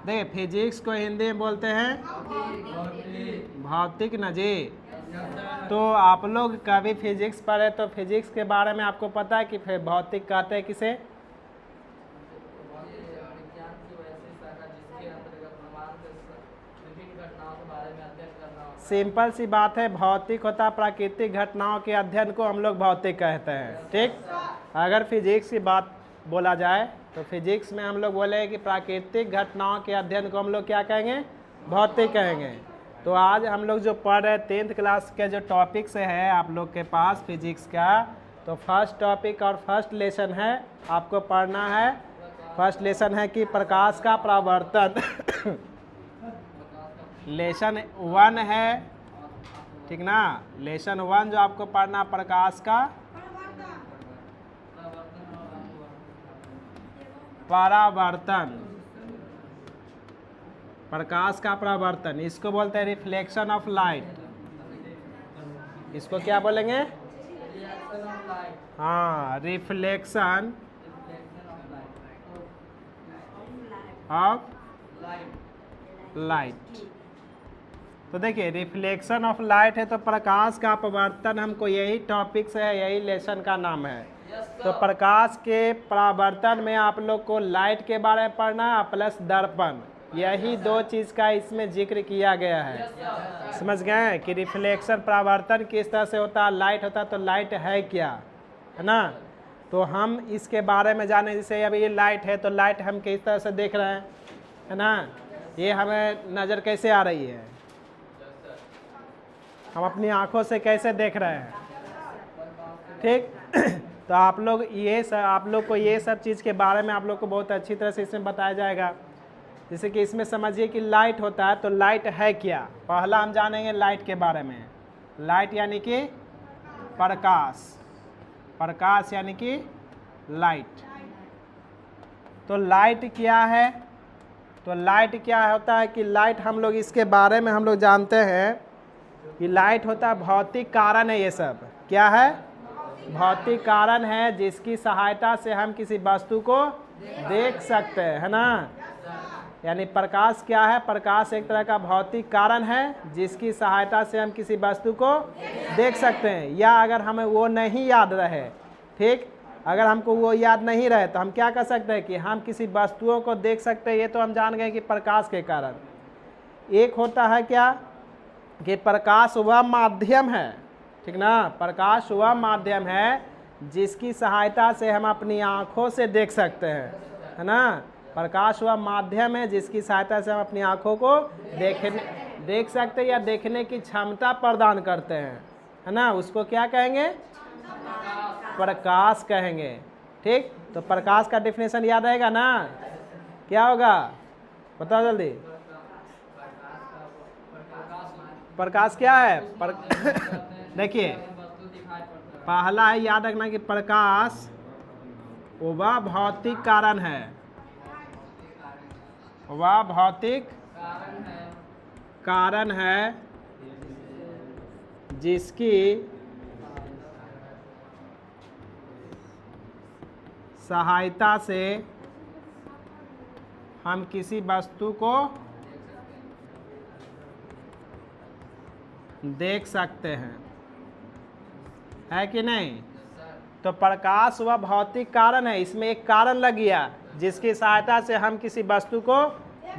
देखिए फिजिक्स को हिंदी में बोलते हैं भौतिक न जी। तो आप लोग कभी फिजिक्स पढ़े तो फिजिक्स के बारे में आपको पता है कि फिर भौतिक कहते हैं किसे? सिंपल सी बात है, भौतिक होता प्राकृतिक घटनाओं के अध्ययन को हम लोग भौतिक कहते हैं। ठीक, अगर फिजिक्स की बात बोला जाए तो फिजिक्स में हम लोग बोले कि प्राकृतिक घटनाओं के अध्ययन को हम लोग क्या कहेंगे? भौतिक कहेंगे। तो आज हम लोग जो पढ़ रहे 10th क्लास के जो टॉपिक से है आप लोग के पास फिजिक्स का, तो फर्स्ट टॉपिक और फर्स्ट लेसन है आपको पढ़ना है। फर्स्ट लेसन है कि प्रकाश का परावर्तन लेसन 1 है, ठीक ना। लेसन 1 जो आपको पढ़ना प्रकाश का परावर्तन, प्रकाश का परावर्तन, इसको बोलते हैं रिफ्लेक्शन ऑफ लाइट। इसको क्या बोलेंगे? हाँ, रिफ्लेक्शन ऑफ लाइट। तो देखिए रिफ्लेक्शन ऑफ लाइट है तो प्रकाश का परावर्तन हमको यही टॉपिक से है, यही लेसन का नाम है। तो प्रकाश के परावर्तन में आप लोग को लाइट के बारे में पढ़ना है प्लस दर्पण, यही दो चीज़ का इसमें जिक्र किया गया है। समझ गए कि रिफ्लेक्शन परावर्तन किस तरह से होता है, लाइट होता है तो लाइट है क्या, है ना। तो हम इसके बारे में जाने, जैसे अभी ये लाइट है तो लाइट हम किस तरह से देख रहे हैं, है ना। ये हमें नज़र कैसे आ रही है, हम अपनी आंखों से कैसे देख रहे हैं, ठीक। तो आप लोग को ये सब चीज़ के बारे में आप लोग को बहुत अच्छी तरह से इसमें बताया जाएगा। जैसे कि इसमें समझिए कि लाइट होता है तो लाइट है क्या, पहला हम जानेंगे लाइट के बारे में। लाइट यानी कि प्रकाश, प्रकाश यानी कि लाइट। तो लाइट क्या है? तो लाइट क्या होता है कि लाइट हम लोग इसके बारे में हम लोग जानते हैं कि लाइट होता है भौतिक कारण है। ये सब क्या है? भौतिक कारण है जिसकी सहायता से हम किसी वस्तु को देख सकते हैं, है ना। यानी प्रकाश क्या है? प्रकाश एक तरह का भौतिक कारण है जिसकी सहायता से हम किसी वस्तु को देख सकते हैं। या अगर हमें वो नहीं याद रहे, ठीक, अगर हमको वो याद नहीं रहे तो हम क्या कर सकते हैं कि हम किसी वस्तुओं को देख सकते हैं। ये तो हम जान गए कि प्रकाश के कारण। एक होता है क्या कि प्रकाश वह माध्यम है, ठीक ना। प्रकाश वह माध्यम है जिसकी सहायता से हम अपनी आँखों से देख सकते हैं, है ना। प्रकाश वह माध्यम है जिसकी सहायता से हम अपनी आँखों को देख सकते हैं या देखने की क्षमता प्रदान करते हैं, है ना। उसको क्या कहेंगे? प्रकाश कहेंगे, ठीक। तो प्रकाश का डेफिनेशन याद रहेगा ना, क्या होगा बताओ जल्दी। प्रकाश क्या है? देखिए पहला है याद रखना कि प्रकाश वह भौतिक कारण है, वह भौतिक कारण है जिसकी सहायता से हम किसी वस्तु को देख सकते हैं, है कि नहीं। तो प्रकाश वह भौतिक कारण है, इसमें एक कारण लग गया जिसकी सहायता से हम किसी वस्तु को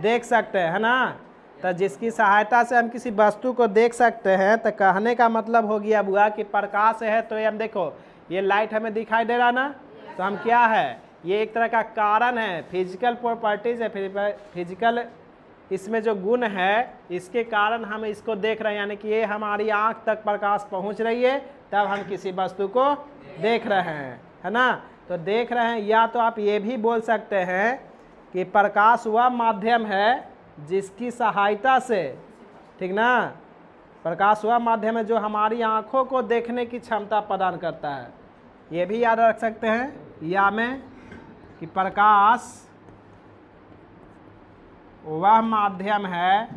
देख सकते हैं, है ना। तो जिसकी सहायता से हम किसी वस्तु को देख सकते हैं, तो कहने का मतलब हो गया बुआ कि प्रकाश है तो ये हम देखो ये लाइट हमें दिखाई दे रहा ना, तो हम क्या है, ये एक तरह का कारण है, फिजिकल प्रॉपर्टीज है, फिजिकल इसमें जो गुण है इसके कारण हम इसको देख रहे हैं। यानी कि ये हमारी आँख तक प्रकाश पहुँच रही है तब हम किसी वस्तु को देख रहे हैं, है ना। तो देख रहे हैं, या तो आप ये भी बोल सकते हैं कि प्रकाश वह माध्यम है जिसकी सहायता से, ठीक ना, प्रकाश वह माध्यम है जो हमारी आँखों को देखने की क्षमता प्रदान करता है। ये भी याद रख सकते हैं या में कि प्रकाश वह माध्यम है,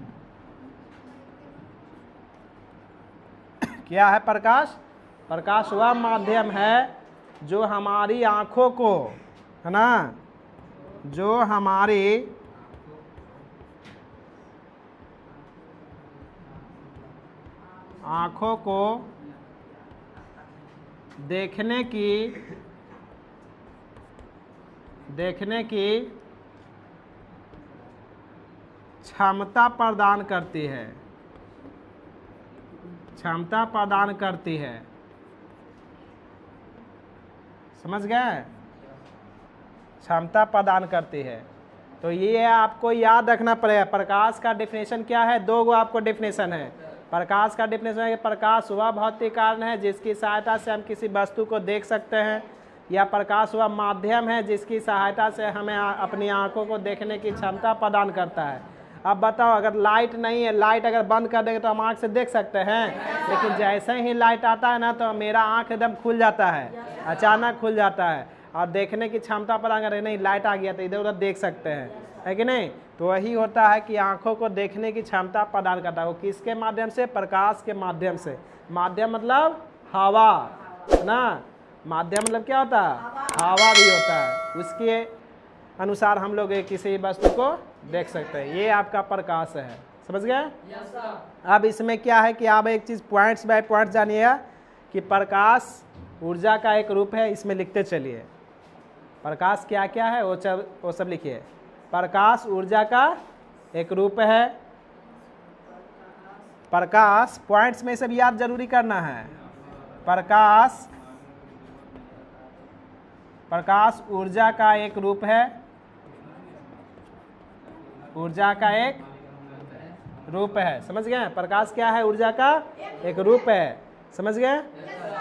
क्या है प्रकाश? प्रकाश वह माध्यम है जो हमारी आँखों को, है ना, जो हमारी आँखों को देखने की क्षमता प्रदान करती है, समझ गए? क्षमता प्रदान करती है। तो ये आपको याद रखना पड़ेगा। प्रकाश का डेफिनेशन क्या है? दो गो आपको डेफिनेशन है। प्रकाश का डेफिनेशन है कि प्रकाश वह भौतिक कारण है जिसकी सहायता से हम किसी वस्तु को देख सकते हैं, या प्रकाश वह माध्यम है जिसकी सहायता से हमें अपनी आंखों को देखने की क्षमता प्रदान करता है। अब बताओ, अगर लाइट नहीं है, लाइट अगर बंद कर देंगे तो हम आँख से देख सकते हैं, लेकिन जैसे ही लाइट आता है ना तो मेरा आँख एकदम खुल जाता है, अचानक खुल जाता है, और देखने की क्षमता प्रदान कर, नहीं लाइट आ गया तो इधर उधर देख सकते हैं, है कि नहीं? तो वही होता है कि आंखों को देखने की क्षमता प्रदान करता है। वो किसके माध्यम से? प्रकाश के माध्यम से। माध्यम मतलब हवा ना, माध्यम मतलब क्या होता है? हवा भी होता है, उसके अनुसार हम लोग किसी वस्तु को देख सकते हैं। ये आपका प्रकाश है, समझ गए? अब इसमें क्या है कि आप एक चीज़ पॉइंट्स बाय पॉइंट्स जानिएगा कि प्रकाश ऊर्जा का एक रूप है। इसमें लिखते चलिए प्रकाश क्या क्या है, वो सब लिखिए। प्रकाश ऊर्जा का एक रूप है। प्रकाश पॉइंट्स में सब याद जरूरी करना है। प्रकाश ऊर्जा का एक रूप है, ऊर्जा का एक रूप है, समझ गए? प्रकाश क्या है? ऊर्जा का एक रूप है, समझ गए?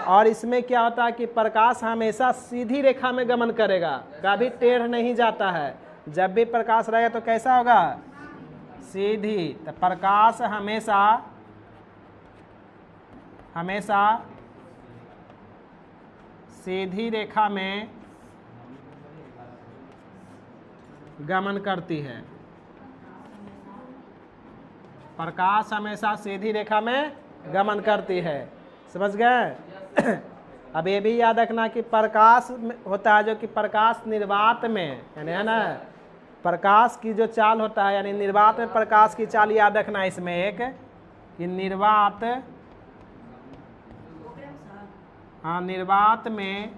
और इसमें क्या होता है कि प्रकाश हमेशा सीधी रेखा में गमन करेगा, कभी टेढ़ नहीं जाता है। जब भी प्रकाश रहेगा तो कैसा होगा? सीधी। तो प्रकाश हमेशा सीधी रेखा में गमन करती है। प्रकाश हमेशा सीधी रेखा में गमन करती है, समझ गए? अब ये भी याद रखना कि प्रकाश होता है जो कि प्रकाश निर्वात में, यानी है ना, प्रकाश की जो चाल होता है, यानी निर्वात में प्रकाश की चाल याद रखना है। इसमें एक कि निर्वात में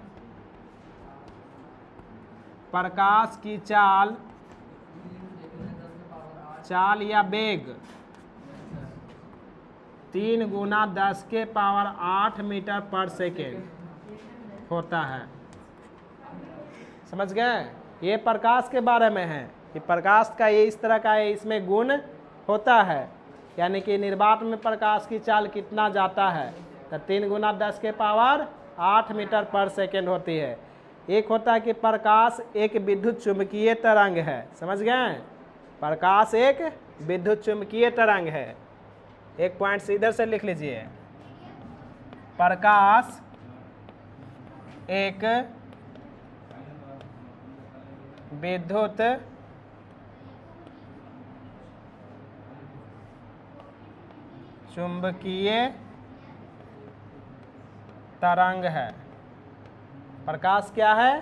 प्रकाश की चाल या वेग 3 गुना 10 के पावर 8 मीटर पर सेकेंड होता है, समझ गए? ये प्रकाश के बारे में है कि प्रकाश का ये इस तरह का है, इसमें गुण होता है, यानी कि निर्वात में प्रकाश की चाल कितना जाता है तो 3 गुना 10 के पावर 8 मीटर पर सेकेंड होती है। एक होता है कि प्रकाश एक विद्युत चुंबकीय तरंग है, समझ गए? प्रकाश एक विद्युत चुंबकीय तरंग है। एक पॉइंट इधर से लिख लीजिए, प्रकाश एक विद्युत चुंबकीय तरंग है। प्रकाश क्या है?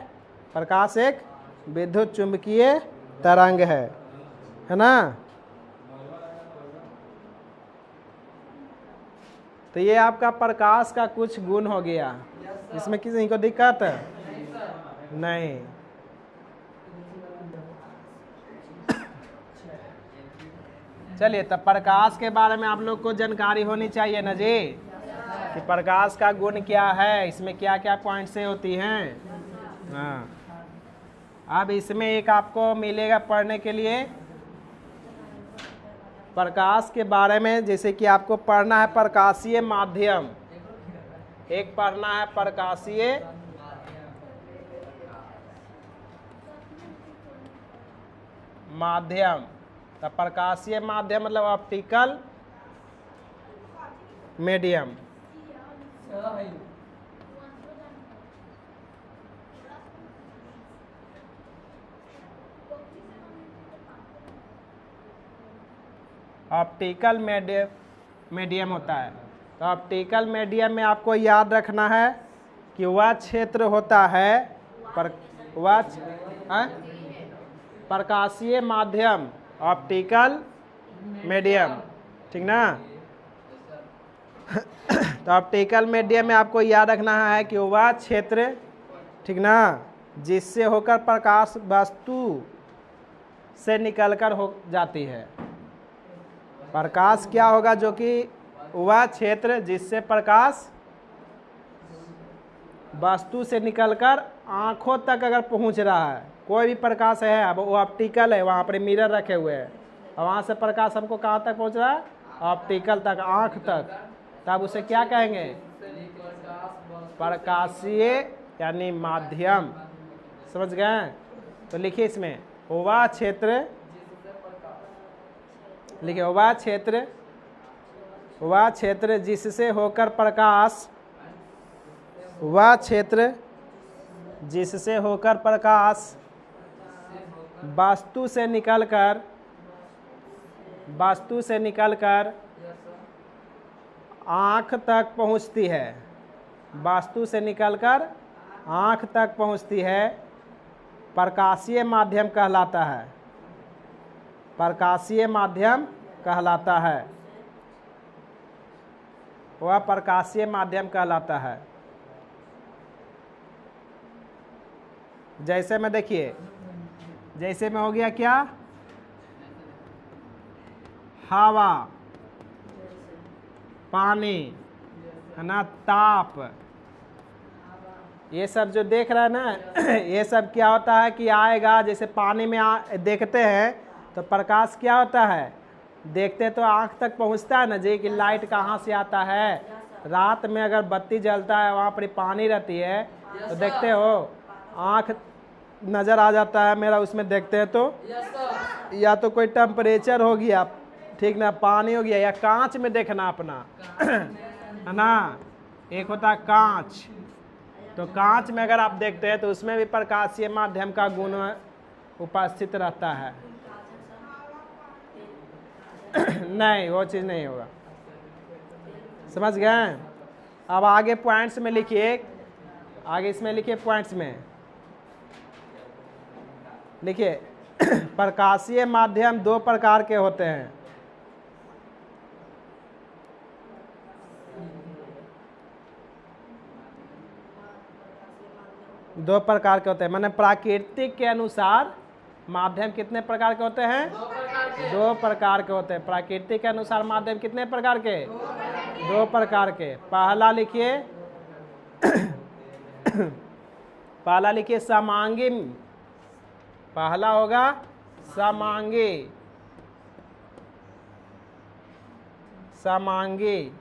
प्रकाश एक विद्युत चुंबकीय तरंग है ना? तो ये आपका प्रकाश का कुछ गुण हो गया। इसमें किसी को दिक्कत है? नहीं। चलिए, तब प्रकाश के बारे में आप लोग को जानकारी होनी चाहिए ना जी, कि प्रकाश का गुण क्या है, इसमें क्या क्या पॉइंट्स से होती हैं। हाँ, अब इसमें एक आपको मिलेगा पढ़ने के लिए प्रकाश के बारे में, जैसे कि आपको पढ़ना है प्रकाशीय माध्यम, एक पढ़ना है प्रकाशीय माध्यम। तो प्रकाशीय माध्यम मतलब ऑप्टिकल मीडियम। ऑप्टिकल मीडियम होता है। तो ऑप्टिकल मीडियम में आपको याद रखना है कि वह क्षेत्र होता है प्रकाशीय माध्यम, ऑप्टिकल मीडियम, ठीक ना? तो ऑप्टिकल मीडियम में आपको याद रखना है कि वह क्षेत्र, ठीक ना, जिससे होकर प्रकाश वस्तु से निकलकर हो जाती है। प्रकाश क्या होगा? जो कि वह क्षेत्र जिससे प्रकाश वस्तु से निकलकर आंखों तक अगर पहुंच रहा है, कोई भी प्रकाश है, अब वो ऑप्टिकल है, वहाँ पर मिरर रखे हुए हैं और वहाँ से प्रकाश हमको कहाँ तक पहुंच रहा है? ऑप्टिकल तक, आंख तक। तब उसे क्या कहेंगे? प्रकाशीय यानी माध्यम। समझ गए? तो लिखिए इसमें वह क्षेत्र, लिखिए वह क्षेत्र जिससे होकर प्रकाश, वह क्षेत्र जिससे होकर प्रकाश वस्तु से निकलकर आँख तक पहुँचती है, वस्तु से निकलकर आँख तक पहुँचती है, प्रकाशीय माध्यम कहलाता है। प्रकाशीय माध्यम कहलाता है, वह प्रकाशीय माध्यम कहलाता है। जैसे में देखिए, जैसे में हो गया क्या? हवा, पानी, है ना, ताप, ये सब जो देख रहा है ना, ये सब क्या होता है कि आएगा। जैसे पानी में देखते हैं तो प्रकाश क्या होता है? देखते तो आँख तक पहुँचता है ना जी, कि लाइट कहाँ से आता है। रात में अगर बत्ती जलता है, वहाँ पर पानी रहती है, तो देखते हो आँख नज़र आ जाता है मेरा, उसमें देखते हैं तो या तो कोई टेम्परेचर हो गया, ठीक ना, पानी हो गया, या कांच में देखना अपना, है ना। एक होता है कांच, तो कांच में अगर आप देखते हैं तो उसमें भी प्रकाशीय माध्यम का गुण उपस्थित रहता है। नहीं, वो चीज़ नहीं होगा। समझ गए? अब आगे पॉइंट्स में लिखिए, आगे इसमें लिखिए पॉइंट्स में लिखिए प्रकाशीय माध्यम दो प्रकार के होते हैं। दो प्रकार के होते हैं, माने प्राकृतिक के अनुसार माध्यम कितने प्रकार के होते हैं? दो प्रकार के होते हैं। प्राकृतिक के अनुसार माध्यम कितने प्रकार के? दो प्रकार के। पहला लिखिए पहला लिखिए समांगी। पहला होगा समांगी, समांगी,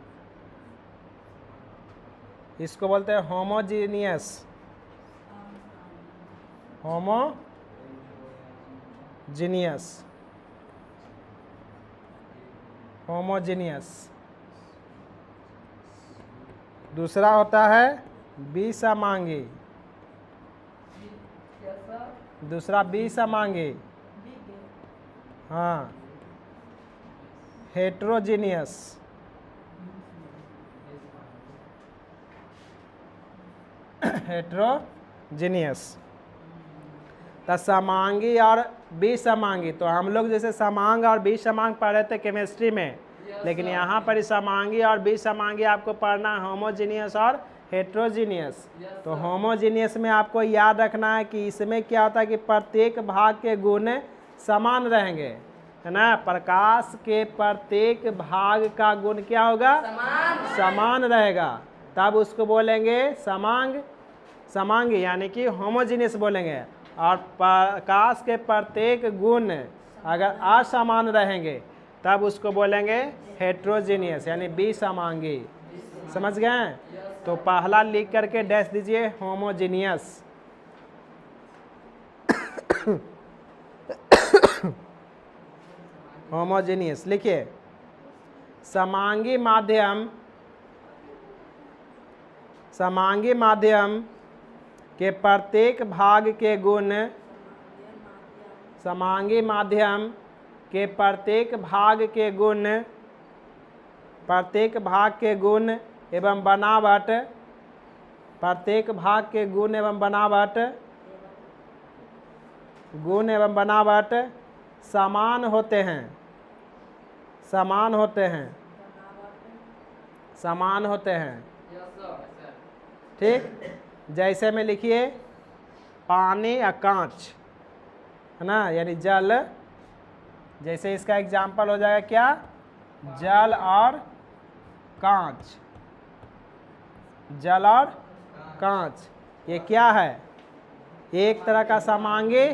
इसको बोलते हैं होमोजीनियस, होमोजीनियस, होमोजीनियस। दूसरा होता है विसमांगी, दूसरा विसमांगी, हाँ, हेट्रोजीनियस, हेट्रोजीनियस। तो समांगी और विसमांगी, तो हम लोग जैसे समांग और विसमांग पढ़े थे केमिस्ट्री में, लेकिन यहाँ पर समांगी और विसमांगी आपको पढ़ना है होमोजीनियस और हेट्रोजीनियस। तो होमोजीनियस में आपको याद रखना है कि इसमें क्या होता है कि प्रत्येक भाग के गुण समान रहेंगे, है ना। प्रकाश के प्रत्येक भाग का गुण क्या होगा? समान रहेगा, तब उसको बोलेंगे समांग, समांगी यानी कि होमोजीनियस बोलेंगे। और प्रकाश के प्रत्येक गुण अगर असमान रहेंगे तब उसको बोलेंगे हेट्रोजीनियस यानी विसमांगी। समझ गए? तो पहला लिख करके डैश दीजिए होमोजीनियस। होमोजीनियस लिखिए। समांगी माध्यम, समांगी माध्यम के प्रत्येक भाग के गुण, समांगी माध्यम के प्रत्येक भाग के गुण, प्रत्येक भाग के गुण एवं बनावट, प्रत्येक भाग के गुण एवं बनावट, गुण एवं बनावट समान होते हैं, समान होते हैं, समान होते हैं। ठीक, जैसे में लिखिए पानी या कांच, है ना, यानी जल। जैसे इसका एग्जाम्पल हो जाएगा क्या, जल और कांच। जल और कांच ये क्या है, एक तरह का समांगी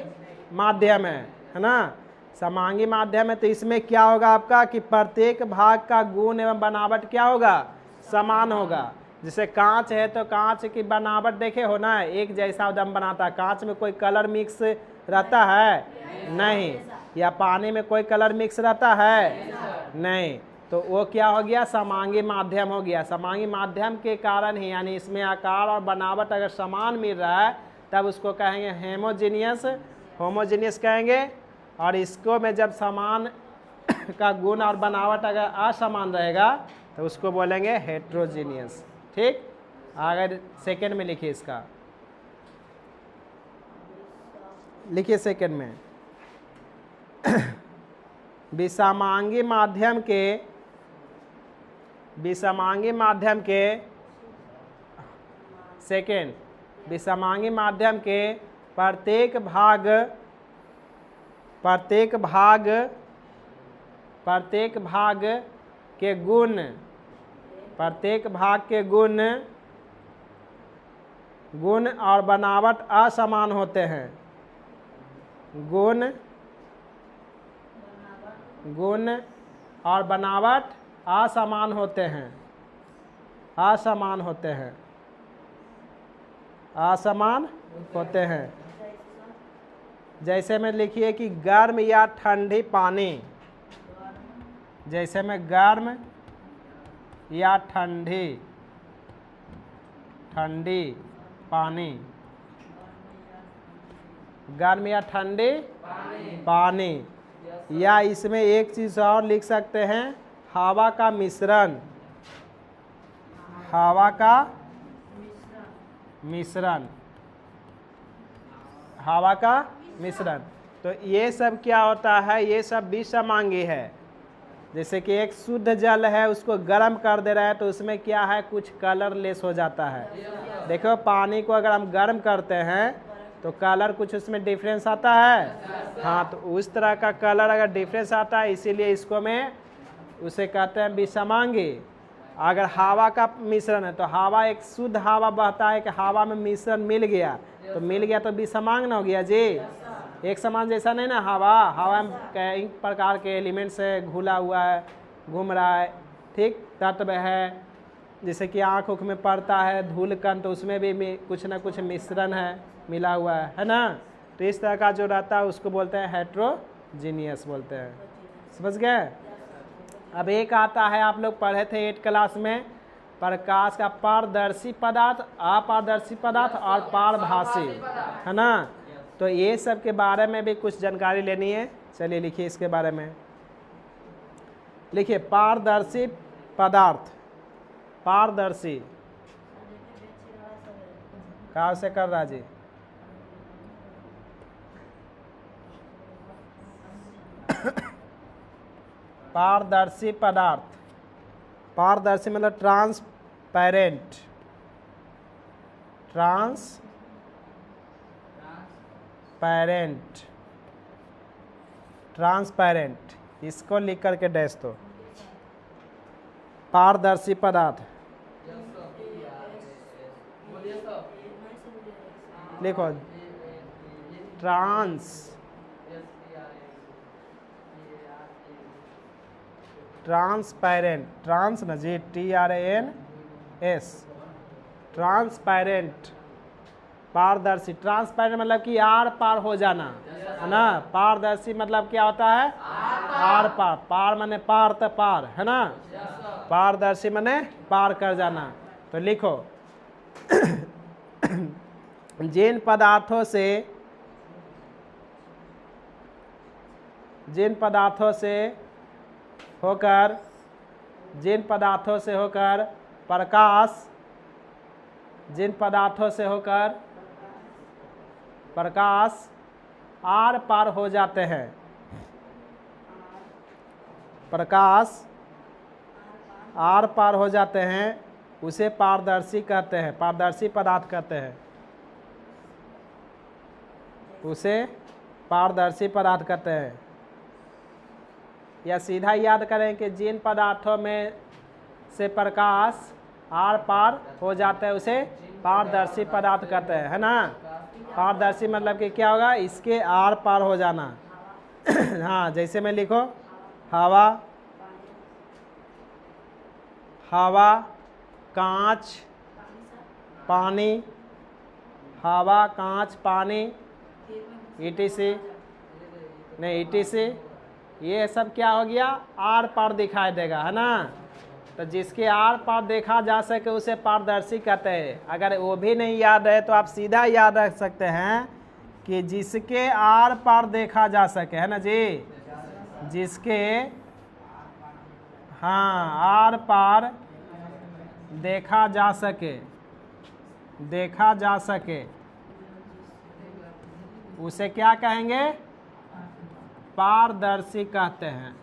माध्यम है ना। समांगी माध्यम है तो इसमें क्या होगा आपका कि प्रत्येक भाग का गुण एवं बनावट क्या होगा, समान होगा। जैसे कांच है तो कांच की बनावट देखे हो ना, एक जैसा दम बनाता है। कांच में कोई कलर मिक्स रहता है नहीं, या पानी में कोई कलर मिक्स रहता है नहीं, तो वो क्या हो गया, समांगी माध्यम हो गया। समांगी माध्यम के कारण ही, यानी इसमें आकार और बनावट अगर समान मिल रहा है तब उसको कहेंगे हेमोजीनियस, होमोजीनियस कहेंगे। और इसको में जब समान का गुण और बनावट अगर असमान रहेगा तो उसको बोलेंगे हेट्रोजीनियस। ठीक, अगर सेकंड में लिखिए इसका, लिखिए सेकंड में विषमांगी माध्यम के सेकंड, विषमांगी माध्यम के प्रत्येक भाग के गुण, प्रत्येक भाग के गुण और बनावट असमान होते हैं। गुण और बनावट असमान होते हैं, असमान होते हैं। जैसे में लिखिए कि गर्म या ठंडी पानी, जैसे में गर्म या ठंडी पानी, गर्म या ठंडी पानी। या इसमें एक चीज और लिख सकते हैं, हवा का मिश्रण, हवा का मिश्रण। तो ये सब क्या होता है, ये सब विषमांगी है। जैसे कि एक शुद्ध जल है, उसको गर्म कर दे रहा है तो उसमें क्या है, कुछ कलरलेस हो जाता है। देखो पानी को अगर हम गर्म करते हैं तो कलर कुछ उसमें डिफरेंस आता है, हाँ, तो उस तरह का कलर अगर डिफरेंस आता है, इसीलिए इसको में उसे कहते हैं विषमांगी। अगर हवा का मिश्रण है तो हवा, एक शुद्ध हवा बहता है कि हवा में मिश्रण मिल गया तो विषमांग ना हो गया जी। एक समान जैसा नहीं ना, हवा में कई प्रकार के एलिमेंट से घुला हुआ है, घूम रहा है। ठीक, तत्व है, जैसे कि आँख उख में पड़ता है धूल कण, तो उसमें भी कुछ ना कुछ मिश्रण है, मिला हुआ है ना। तो इस तरह का जो रहता है उसको बोलते हैं हेट्रोजीनियस बोलते हैं। समझ गए। अब एक आता है, आप लोग पढ़े थे 8 क्लास में, प्रकाश का पारदर्शी पदार्थ, अपारदर्शी पदार्थ और पारभासी, है ना। तो ये सब के बारे में भी कुछ जानकारी लेनी है। चलिए लिखिए इसके बारे में, लिखिए पारदर्शी पदार्थ। पारदर्शी कहाँ से कर रहा जी, पारदर्शी पदार्थ, पारदर्शी मतलब ट्रांसपेरेंट, ट्रांसपेरेंट, इसको लिख करके डैश दो। पारदर्शी पदार्थ लिखो, ट्रांसपेरेंट, ट्रांस ना जी, TRANS, ट्रांसपेरेंट, पारदर्शी। ट्रांसपेरेंट मतलब कि आर पार हो जाना, है ना। पारदर्शी मतलब क्या होता है, आर पार, पार माने पार तो पार, है ना। पारदर्शी माने पार कर जाना। तो लिखो जिन पदार्थों से होकर प्रकाश आर पार हो जाते हैं, प्रकाश आर पार हो जाते हैं उसे पारदर्शी कहते हैं, पारदर्शी पदार्थ कहते हैं, उसे पारदर्शी पदार्थ कहते हैं। या सीधा याद करें कि जिन पदार्थों में से प्रकाश आर पार हो जाता है उसे पारदर्शी पदार्थ कहते हैं, है ना। पारदर्शी मतलब कि क्या होगा, इसके आर पार हो जाना। हाँ, जैसे में लिखो हवा, हवा, कांच, पानी, हवा, कांच, पानी, ETC, नहीं ETC, ये सब क्या हो गया, आर पार दिखाई देगा, है ना। तो जिसके आर पार देखा जा सके उसे पारदर्शी कहते हैं। अगर वो भी नहीं याद है तो आप सीधा याद रख सकते हैं कि जिसके आर पार देखा जा सके, है ना जी, जिसके हाँ आर पार देखा जा सके, देखा जा सके, उसे क्या कहेंगे, पारदर्शी कहते हैं,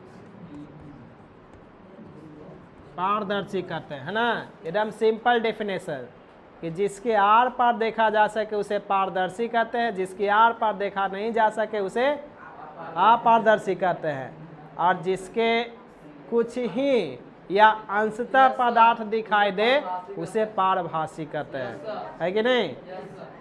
पारदर्शी कहते हैं, है ना। एकदम सिंपल डेफिनेशन कि जिसके आर पार देखा जा सके उसे पारदर्शी कहते हैं, जिसके आर पार देखा नहीं जा सके उसे अपारदर्शी कहते हैं, और जिसके कुछ ही या अंशतः पदार्थ दिखाई दे उसे पारभासी कहते हैं, है कि नहीं।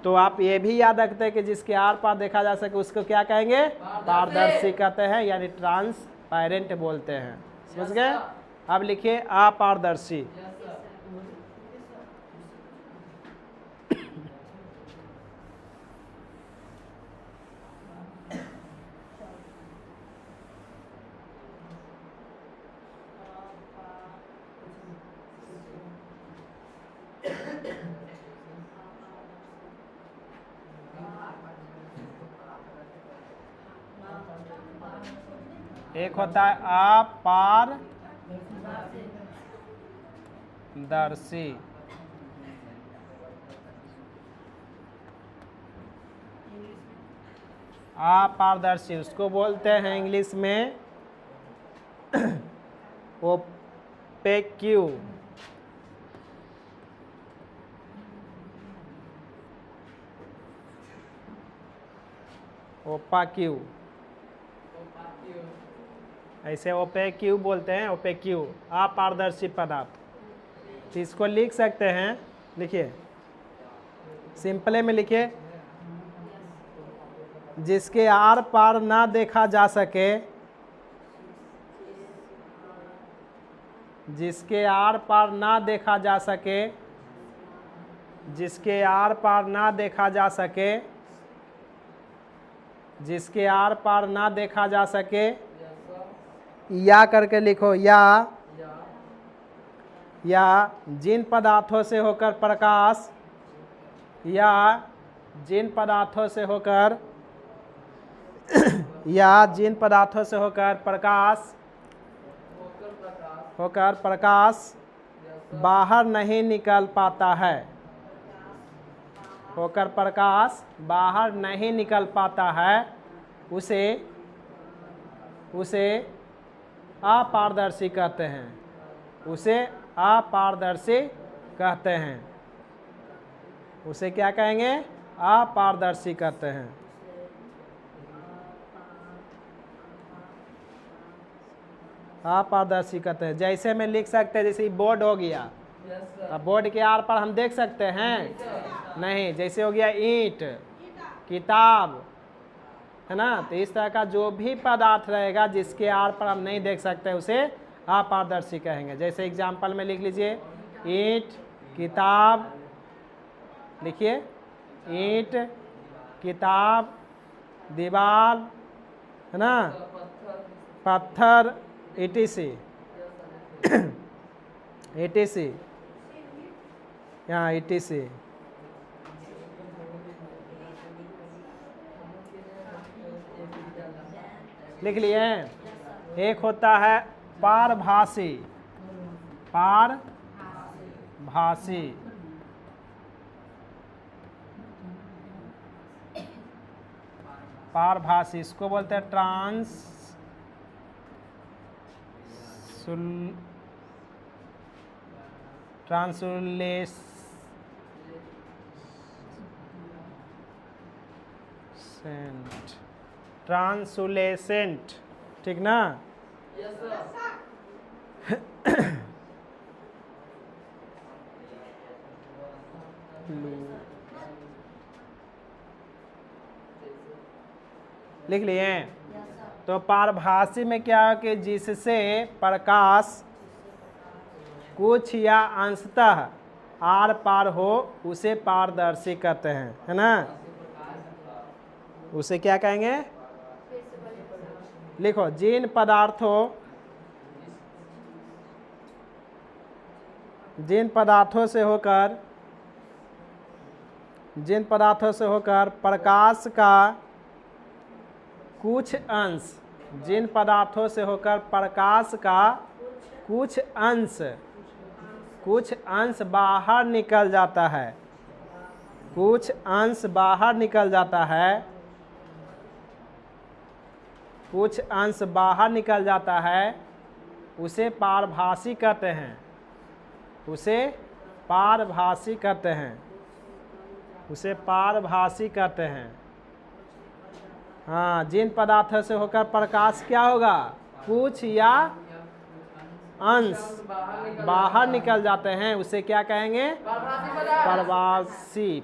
तो आप ये भी याद रखते हैं कि जिसके आर पार देखा जा सके उसको क्या कहेंगे, पारदर्शी कहते हैं, यानी ट्रांसपेरेंट बोलते हैं, समझ गए। अब लिखिए अपारदर्शी। एक होता है अपारदर्शी, अपारदर्शी उसको बोलते हैं इंग्लिश में ओपेक्यू, ओपाक्यू, ऐसे ओपेक्यू बोलते हैं, ओपेक्यू अपारदर्शी पदार्थ। तो इसको लिख सकते हैं, लिखिए सिंपले में लिखिए, जिसके आर पार ना देखा जा सके, जिसके आर पार ना देखा जा सके, जिसके आर पार ना देखा जा सके, जिसके आर पार ना देखा जा सके, या करके लिखो, या जिन पदार्थों से होकर प्रकाश, या जिन पदार्थों से होकर या जिन पदार्थों से होकर प्रकाश बाहर नहीं निकल पाता है, होकर प्रकाश बाहर नहीं निकल पाता है, उसे अपारदर्शी कहते हैं, उसे अपारदर्शी कहते हैं, उसे क्या कहेंगे, अपारदर्शी कहते हैं। अपारदर्शी कहते हैं। जैसे में लिख सकते हैं, जैसे बोर्ड हो गया, अब बोर्ड के आर पर हम देख सकते हैं नहीं, जैसे हो गया ईंट, किताब, है ना। तो इस तरह का जो भी पदार्थ रहेगा जिसके आर पर हम नहीं देख सकते उसे अपारदर्शी कहेंगे। जैसे एग्जाम्पल में लिख लीजिए, ईंट, किताब, लिखिए ईंट, किताब, दीवार, है ना, पत्थर, ETC, ETC, यहाँ ETC। लिख लिए। एक होता है पारभासी, पारभासी, पारभासी इसको बोलते हैं ट्रांसुलेसेंट, ठीक ना। लिख लिए। तो पारभासी में क्या है कि जिससे प्रकाश कुछ या अंशतः आर पार हो उसे पारदर्शी कहते हैं, है ना। उसे क्या कहेंगे, लिखो, जिन पदार्थों से होकर प्रकाश का कुछ अंश, जिन पदार्थों से होकर प्रकाश का कुछ अंश बाहर निकल जाता है, उसे पारभासी कहते हैं। हाँ, जिन पदार्थों से होकर प्रकाश क्या होगा, कुछ या अंश बाहर निकल जाते हैं, उसे क्या कहेंगे, परभासी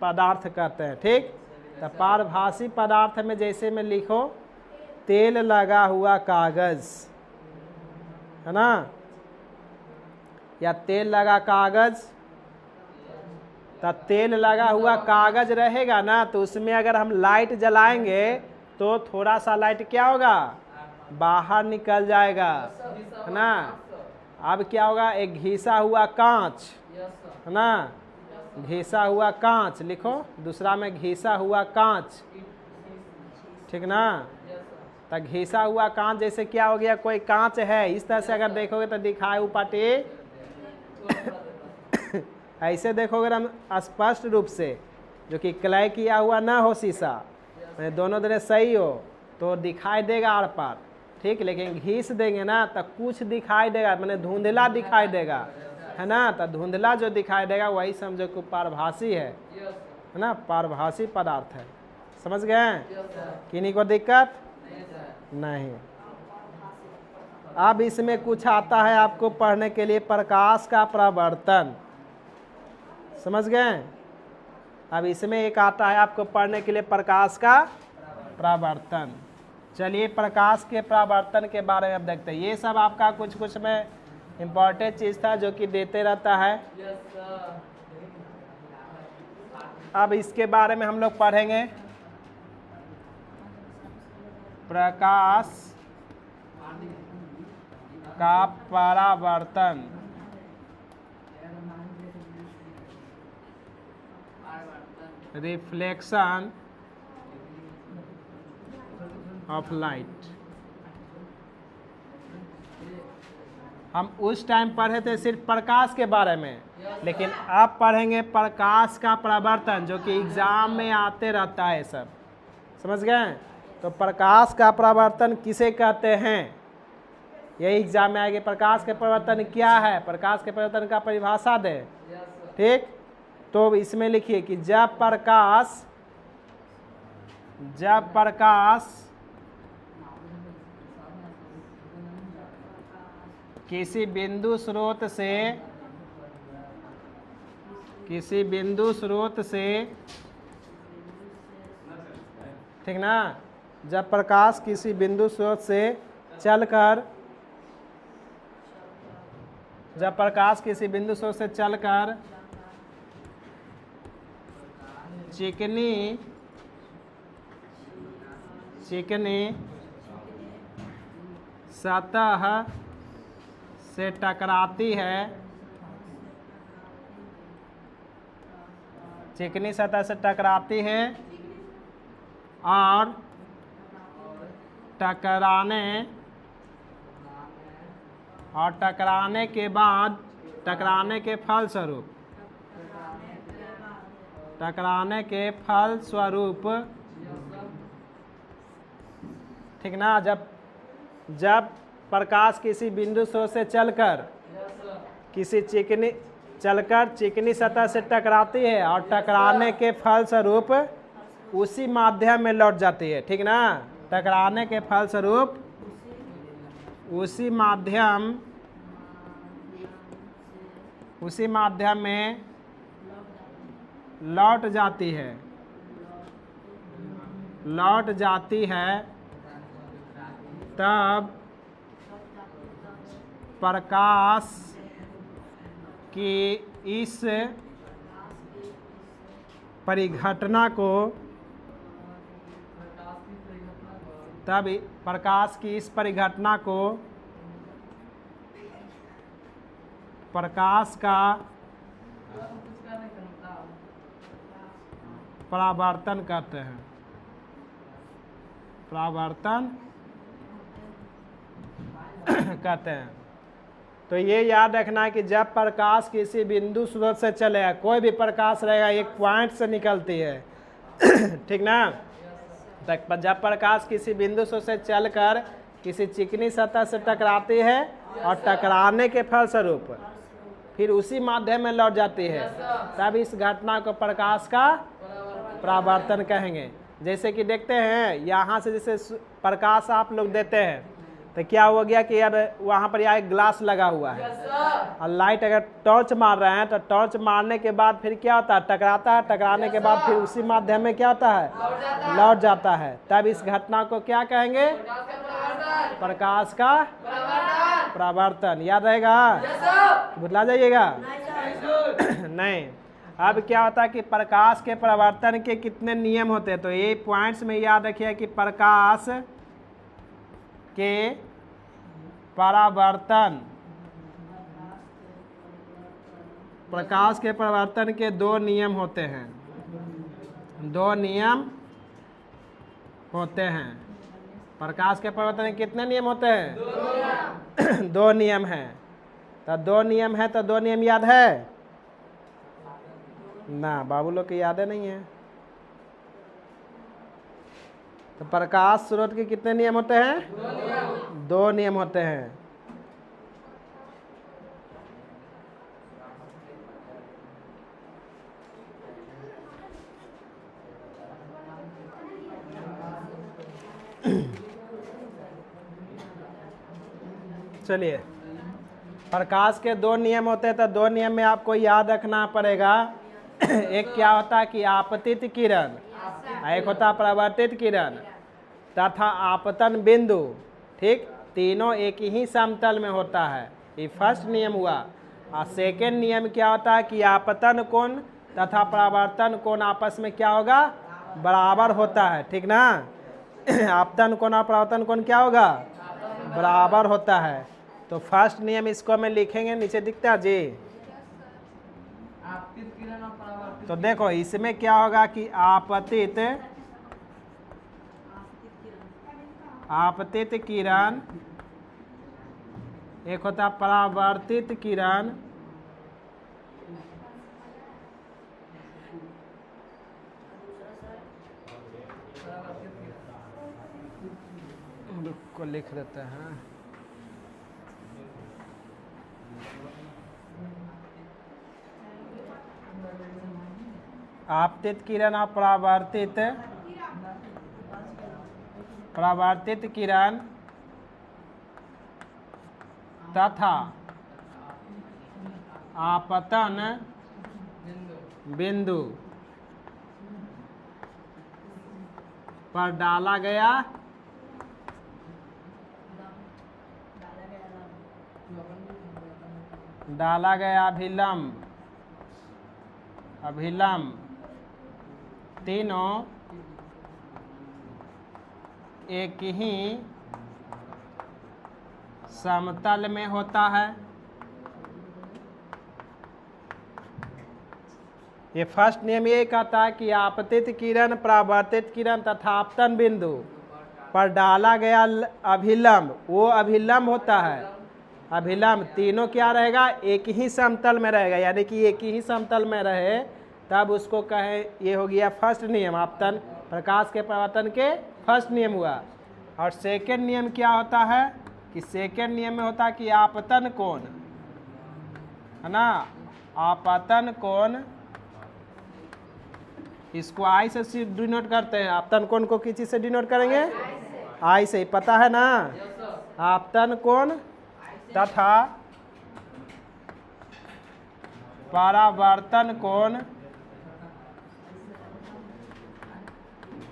पदार्थ कहते हैं। ठीक, तो पारभासी पदार्थ में जैसे में लिखो तेल लगा हुआ कागज, है ना, या तेल लगा कागज। तो तेल लगा हुआ कागज रहेगा ना, तो उसमें अगर हम लाइट जलाएंगे तो थोड़ा सा लाइट क्या होगा, बाहर निकल जाएगा, है ना। अब क्या होगा, एक घिसा हुआ कांच, है ना, घिसा हुआ कांच लिखो, दूसरा में घिसा हुआ कांच, ठीक ना। तो घिसा हुआ कांच जैसे क्या हो गया, कोई कांच है, इस तरह से अगर देखोगे तो दिखाए उपाटी ऐसे देखोगे हम स्पष्ट रूप से, जो कि क्लय किया हुआ ना हो शीशा, दोनों तरह सही हो तो दिखाई देगा आर पार। ठीक, लेकिन घिस देंगे ना तो कुछ दिखाई देगा, मैंने धुंधला दिखाई देगा, है ना। तो धुंधला जो दिखाई देगा वही समझो कि पारभासी है ना, पारभासी पदार्थ है। समझ गए, किन्हीं को दिक्कत नहीं। अब इसमें कुछ आता है आपको पढ़ने के लिए, प्रकाश का प्रवर्तन। समझ गए। अब इसमें एक आता है आपको पढ़ने के लिए, प्रकाश का प्रवर्तन। चलिए प्रकाश के प्रवर्तन के बारे में अब देखते हैं। ये सब आपका कुछ में इम्पोर्टेंट चीज़ था जो कि देते रहता है। अब इसके बारे में हम लोग पढ़ेंगे, प्रकाश का परावर्तन। Reflection of light. हम उस टाइम पढ़े थे सिर्फ प्रकाश के बारे में, लेकिन अब पढ़ेंगे प्रकाश का परावर्तन, जो कि एग्जाम में आते रहता है सब। समझ गए। तो प्रकाश का परावर्तन किसे कहते हैं, यही एग्जाम में आएगी। प्रकाश के परावर्तन क्या है, प्रकाश के परावर्तन का परिभाषा दे। ठीक, तो इसमें लिखिए कि जब प्रकाश किसी बिंदु स्रोत से ठीक ना, जब प्रकाश किसी बिंदु स्रोत से चलकर चिकनी सतह से टकराती है, चिकनी सतह से टकराती है और टकराने के बाद, टकराने के फलस्वरूप ठीक ना, जब प्रकाश किसी बिंदु स्रोत से चलकर किसी चिकनी चलकर चिकनी सतह से टकराती है और टकराने के फलस्वरूप उसी माध्यम में लौट जाती है, ठीक ना। टकराने के फलस्वरूप उसी माध्यम में लौट जाती है, तब प्रकाश की इस परिघटना को प्रकाश का परावर्तन कहते हैं। परावर्तन कहते हैं। तो ये याद रखना है कि जब प्रकाश किसी बिंदु स्रोत से चलेगा, कोई भी प्रकाश रहेगा एक पॉइंट से निकलती है ठीक ना। जब प्रकाश किसी बिंदु स्रोत से चलकर किसी चिकनी सतह से टकराती है और टकराने के फलस्वरूप फिर उसी माध्यम में लौट जाती है, तब इस घटना को प्रकाश का परावर्तन कहेंगे। जैसे कि देखते हैं यहाँ से जैसे प्रकाश आप लोग देते हैं तो क्या हो गया कि अब वहाँ पर यहाँ एक ग्लास लगा हुआ है और लाइट अगर टॉर्च मार रहे हैं तो टॉर्च मारने के बाद फिर क्या होता है, टकराता है, टकराने के बाद फिर उसी माध्यम में क्या होता है, लौट जाता है। तब इस घटना को क्या कहेंगे, प्रकाश का परावर्तन। याद रहेगा, भुला जाइएगा नहीं। अब क्या होता है कि प्रकाश के परावर्तन के कितने नियम होते हैं, तो ये पॉइंट्स में याद रखिए कि प्रकाश के परावर्तन के दो नियम होते हैं। प्रकाश के परावर्तन के कितने नियम होते हैं, दो नियम हैं। तो दो नियम है, तो दो नियम याद है ना, बाबू लोग की यादें नहीं है। तो प्रकाश स्रोत के कितने नियम होते हैं, दो नियम होते हैं। चलिए, प्रकाश के दो नियम होते हैं, तो दो नियम में आपको याद रखना पड़ेगा। एक क्या होता है कि आपतित किरण, एक होता है परावर्तित किरण तथा आपतन बिंदु। ठीक, तीनों एक ही समतल में होता है, ये फर्स्ट नियम हुआ। और सेकेंड नियम क्या होता है कि आपतन कोण तथा परावर्तन कोण आपस में क्या होगा, बराबर होता है। ठीक ना, आपतन कोण और परावर्तन कोण क्या होगा, बराबर होता है। तो फर्स्ट नियम इसको में लिखेंगे, नीचे दिखता है जी। तो देखो इसमें क्या होगा कि आपतित किरण, एक होता परावर्तित किरण, को लिख देते हैं। आपतित किरण और परावर्तित किरण तथा आपतन बिंदु पर डाला गया अभिलंब तीनों एक ही समतल में होता है। ये फर्स्ट नियम ये कहता है कि आपतित किरण, परावर्तित किरण तथा आपतन बिंदु पर डाला गया अभिलंब, वो अभिलंब होता है। अभिलंब तीनों क्या रहेगा, एक ही समतल में रहेगा, यानी कि एक ही समतल में रहे तब उसको कहे, ये हो गया फर्स्ट नियम, आपतन प्रकाश के परावर्तन के फर्स्ट नियम हुआ। और सेकेंड नियम क्या होता है कि सेकेंड नियम में होता है कि आपतन कोण, है ना, आपतन कोण, इसको आई से डिनोट करते हैं। आपतन कोण को किस चीज से डिनोट करेंगे? आई से, पता है ना। आपतन कोण तथा परावर्तन कोण,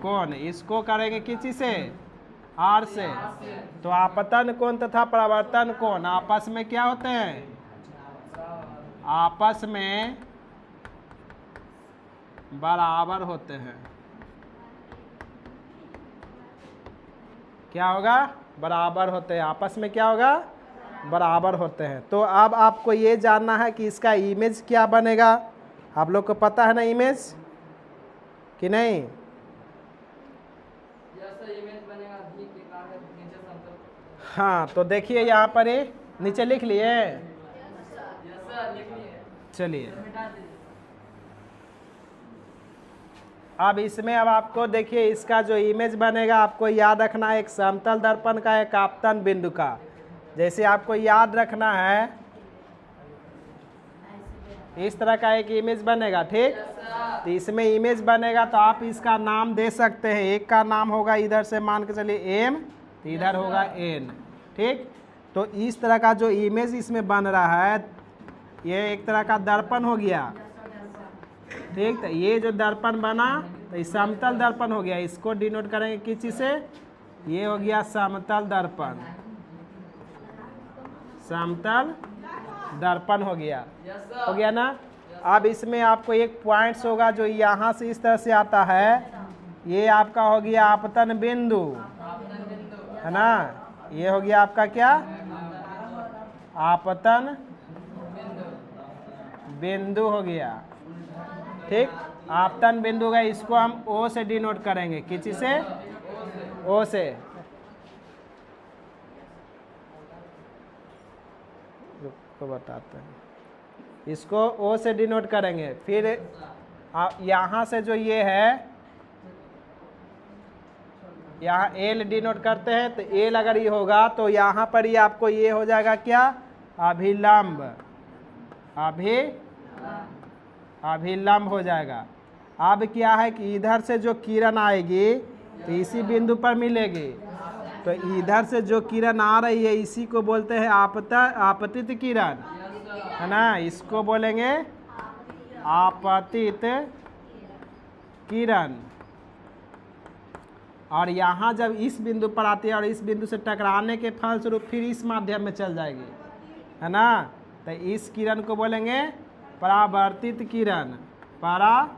कोण इसको करेंगे किस चीज से? आर से। तो आपतन कोण तथा परावर्तन कोण आपस में क्या होते हैं? आपस में बराबर होते हैं। क्या होगा? बराबर होते हैं। आपस में क्या होगा? बराबर होते हैं। तो अब आपको ये जानना है कि इसका इमेज क्या बनेगा। आप लोग को पता है ना इमेज कि नहीं? हाँ, तो देखिए यहाँ पर ये नीचे लिख लिए। चलिए अब इसमें अब आपको देखिए इसका जो इमेज बनेगा, आपको याद रखना है एक समतल दर्पण का, एक आपतन बिंदु का। जैसे आपको याद रखना है इस तरह का एक इमेज बनेगा, ठीक। तो इसमें इमेज बनेगा तो आप इसका नाम दे सकते हैं। एक का नाम होगा इधर से मान के चलिए एम, तो इधर होगा एन, ठीक। तो इस तरह का जो इमेज इसमें बन रहा है ये एक तरह का दर्पण हो गया, ठीक। तो ये जो दर्पण बना तो ये समतल दर्पण हो गया। इसको डिनोट करेंगे किस चीज से? ये हो गया समतल दर्पण, समतल दर्पण हो गया, हो गया ना। अब इसमें आपको एक पॉइंट्स होगा जो यहाँ से इस तरह से आता है, ये आपका हो गया आपतन बिंदु, है ना। ये हो गया आपका क्या? आपतन बिंदु हो गया, ठीक। आपतन बिंदु का इसको हम ओ से डिनोट करेंगे। किस चीज से? ओ से। को बताते हैं, इसको ओ से डिनोट करेंगे। फिर यहाँ से जो ये है यहाँ एल डिनोट करते हैं। तो एल अगर ये होगा तो यहाँ पर ये आपको ये हो जाएगा क्या? अभिलंब, अभिलंब हो जाएगा। अब क्या है कि इधर से जो किरण आएगी तो इसी बिंदु पर मिलेगी। तो इधर से जो किरण आ रही है इसी को बोलते हैं आपतित किरण, है ना। इसको बोलेंगे आपतित किरण। और यहाँ जब इस बिंदु पर आती है और इस बिंदु से टकराने के फलस्वरूप फिर इस माध्यम में चल जाएगी, है ना। तो इस किरण को बोलेंगे परावर्तित किरण, परावर्तित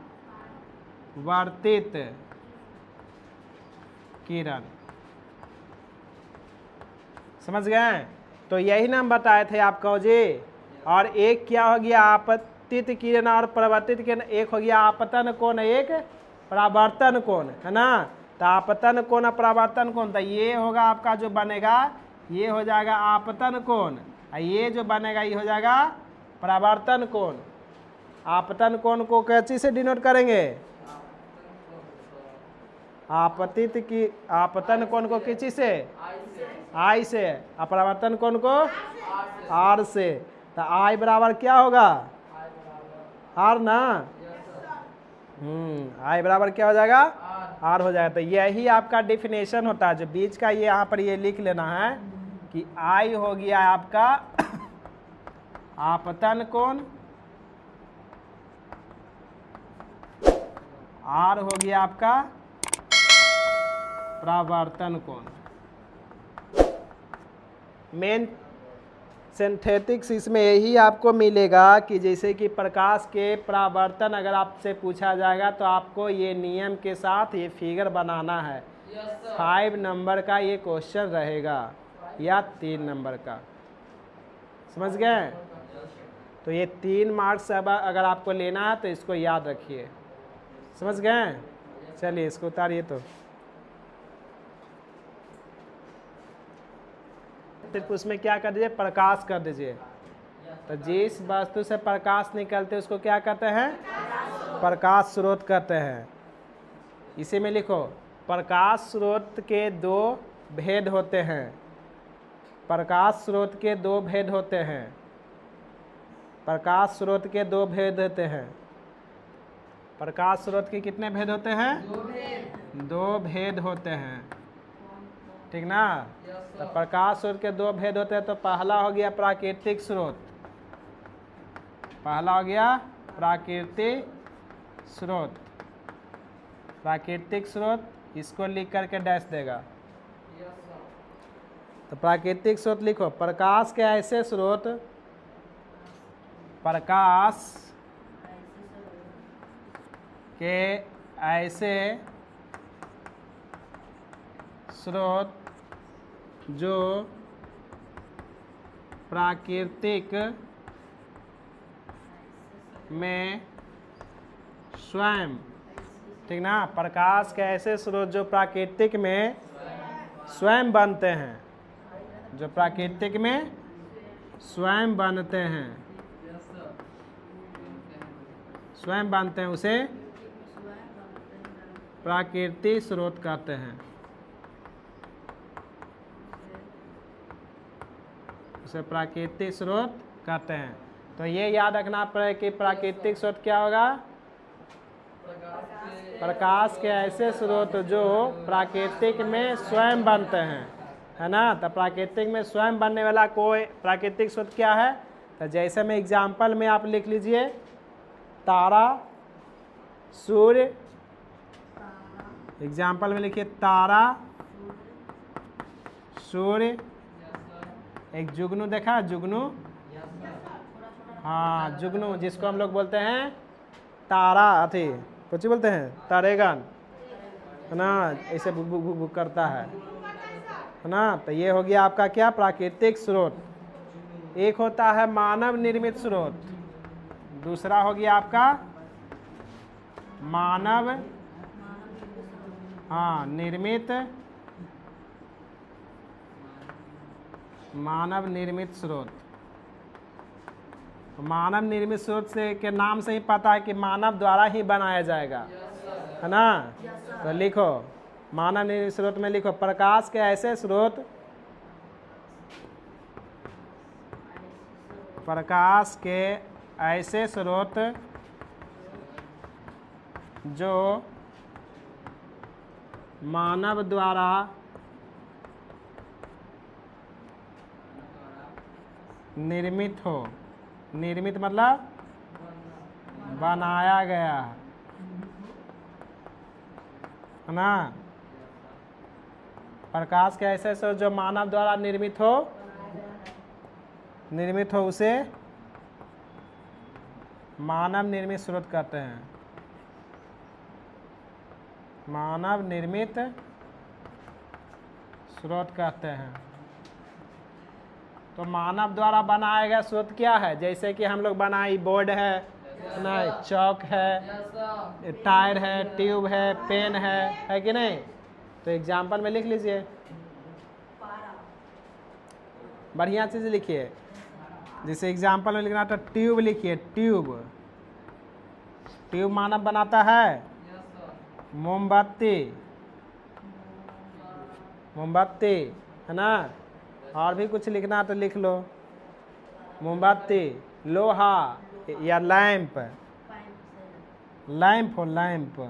किरण। समझ गए? तो यही नाम बताए थे आपको जी। और एक क्या हो गया? आपतित किरण और परावर्तित किरण। एक हो गया आपतन कोण, एक परावर्तन कोण, है ना। तो आपतन कोण और परावर्तन कोण, तो ये होगा आपका जो बनेगा ये हो जाएगा आपतन कोण, और ये जो बनेगा ये हो जाएगा परावर्तन कोण। आपतन कोण को कैसे से डिनोट करेंगे? आपतन कोण को किस चीज से? आई से। और परावर्तन कोण को आर से। तो आई बराबर क्या होगा? आर ना। आई बराबर क्या हो जाएगा? आर हो जाएगा। तो यही आपका डिफिनेशन होता है। जो बीच का ये यहाँ पर ये लिख लेना है कि आई हो गया आपका आपतन कोण, आर हो गया आपका परावर्तन कोण। मेन सिंथेटिक्स इसमें यही आपको मिलेगा कि जैसे कि प्रकाश के परावर्तन अगर आपसे पूछा जाएगा तो आपको ये नियम के साथ ये फिगर बनाना है। 5 नंबर का ये क्वेश्चन रहेगा या 3 नंबर का, समझ गए? तो ये 3 मार्क्स अगर आपको लेना है तो इसको याद रखिए, समझ गए? चलिए इसको उतारिए। तो उसमें क्या कर दीजिए? प्रकाश कर दीजिए। तो जिस वस्तु से प्रकाश निकलते उसको क्या कहते हैं? प्रकाश स्रोत कहते हैं। इसी में लिखो, प्रकाश स्रोत के 2 भेद होते हैं। प्रकाश स्रोत के 2 भेद होते हैं। प्रकाश स्रोत के दो भेद होते हैं। प्रकाश स्रोत के कितने भेद होते हैं? दो भेद होते हैं, ठीक ना। तो प्रकाश स्रोत के दो भेद होते हैं। तो पहला हो गया प्राकृतिक स्रोत, पहला हो गया प्राकृतिक स्रोत। प्राकृतिक स्रोत इसको लिख करके डैश देगा। तो प्राकृतिक स्रोत लिखो, प्रकाश के ऐसे स्रोत, प्रकाश के ऐसे स्रोत जो प्राकृतिक में स्वयं, ठीक ना। प्रकाश के ऐसे स्रोत जो प्राकृतिक में स्वयं बनते हैं, जो प्राकृतिक में स्वयं बनते हैं, स्वयं बनते हैं, उसे प्राकृतिक स्रोत कहते हैं। उसे प्राकृतिक स्रोत कहते हैं। तो ये याद रखना पड़ेगा कि प्राकृतिक स्रोत क्या होगा? प्रकाश के ऐसे स्रोत जो प्राकृतिक में स्वयं बनते हैं, है ना। तो प्राकृतिक में स्वयं बनने वाला कोई प्राकृतिक स्रोत क्या है? तो जैसे में एग्जाम्पल में आप लिख लीजिए, तारा, सूर्य। एग्जाम्पल में लिखिए तारा, सूर्य, एक जुगनू देखा, जुगनू, हाँ जुगनू, जिसको हम लोग बोलते हैं तारा, अथी कुछ बोलते हैं तारेगन, है ना। ऐसे बुक बुक बुक बुक करता है ना। तो ये हो गया आपका क्या? प्राकृतिक स्रोत। एक होता है मानव निर्मित स्रोत, दूसरा हो गया आपका मानव, हाँ निर्मित, मानव निर्मित स्रोत। मानव निर्मित स्रोत से के नाम से ही पता है कि मानव द्वारा ही बनाया जाएगा, है ना। तो लिखो मानव निर्मित स्रोत में लिखो, प्रकाश के ऐसे स्रोत, प्रकाश के ऐसे स्रोत जो मानव द्वारा निर्मित हो। निर्मित मतलब बनाया गया, है ना। प्रकाश के ऐसे स्रोत जो मानव द्वारा निर्मित हो, उसे मानव निर्मित स्रोत कहते हैं। मानव निर्मित स्रोत कहते हैं। तो मानव द्वारा बनाया गया स्रोत क्या है? जैसे कि हम लोग बनाई, बोर्ड है ना, चौक है, टायर है, ट्यूब है, पेन है कि नहीं। तो एग्जाम्पल में लिख लीजिए, बढ़िया चीज लिखिए। जैसे एग्जाम्पल में लिखना तो ट्यूब लिखिए, ट्यूब। ट्यूब मानव बनाता है। मोमबत्ती, मोमबत्ती, है ना। और भी कुछ लिखना तो लिख लो, मोमबत्ती। लोहा या लैंप, लैंप हो, लैंप,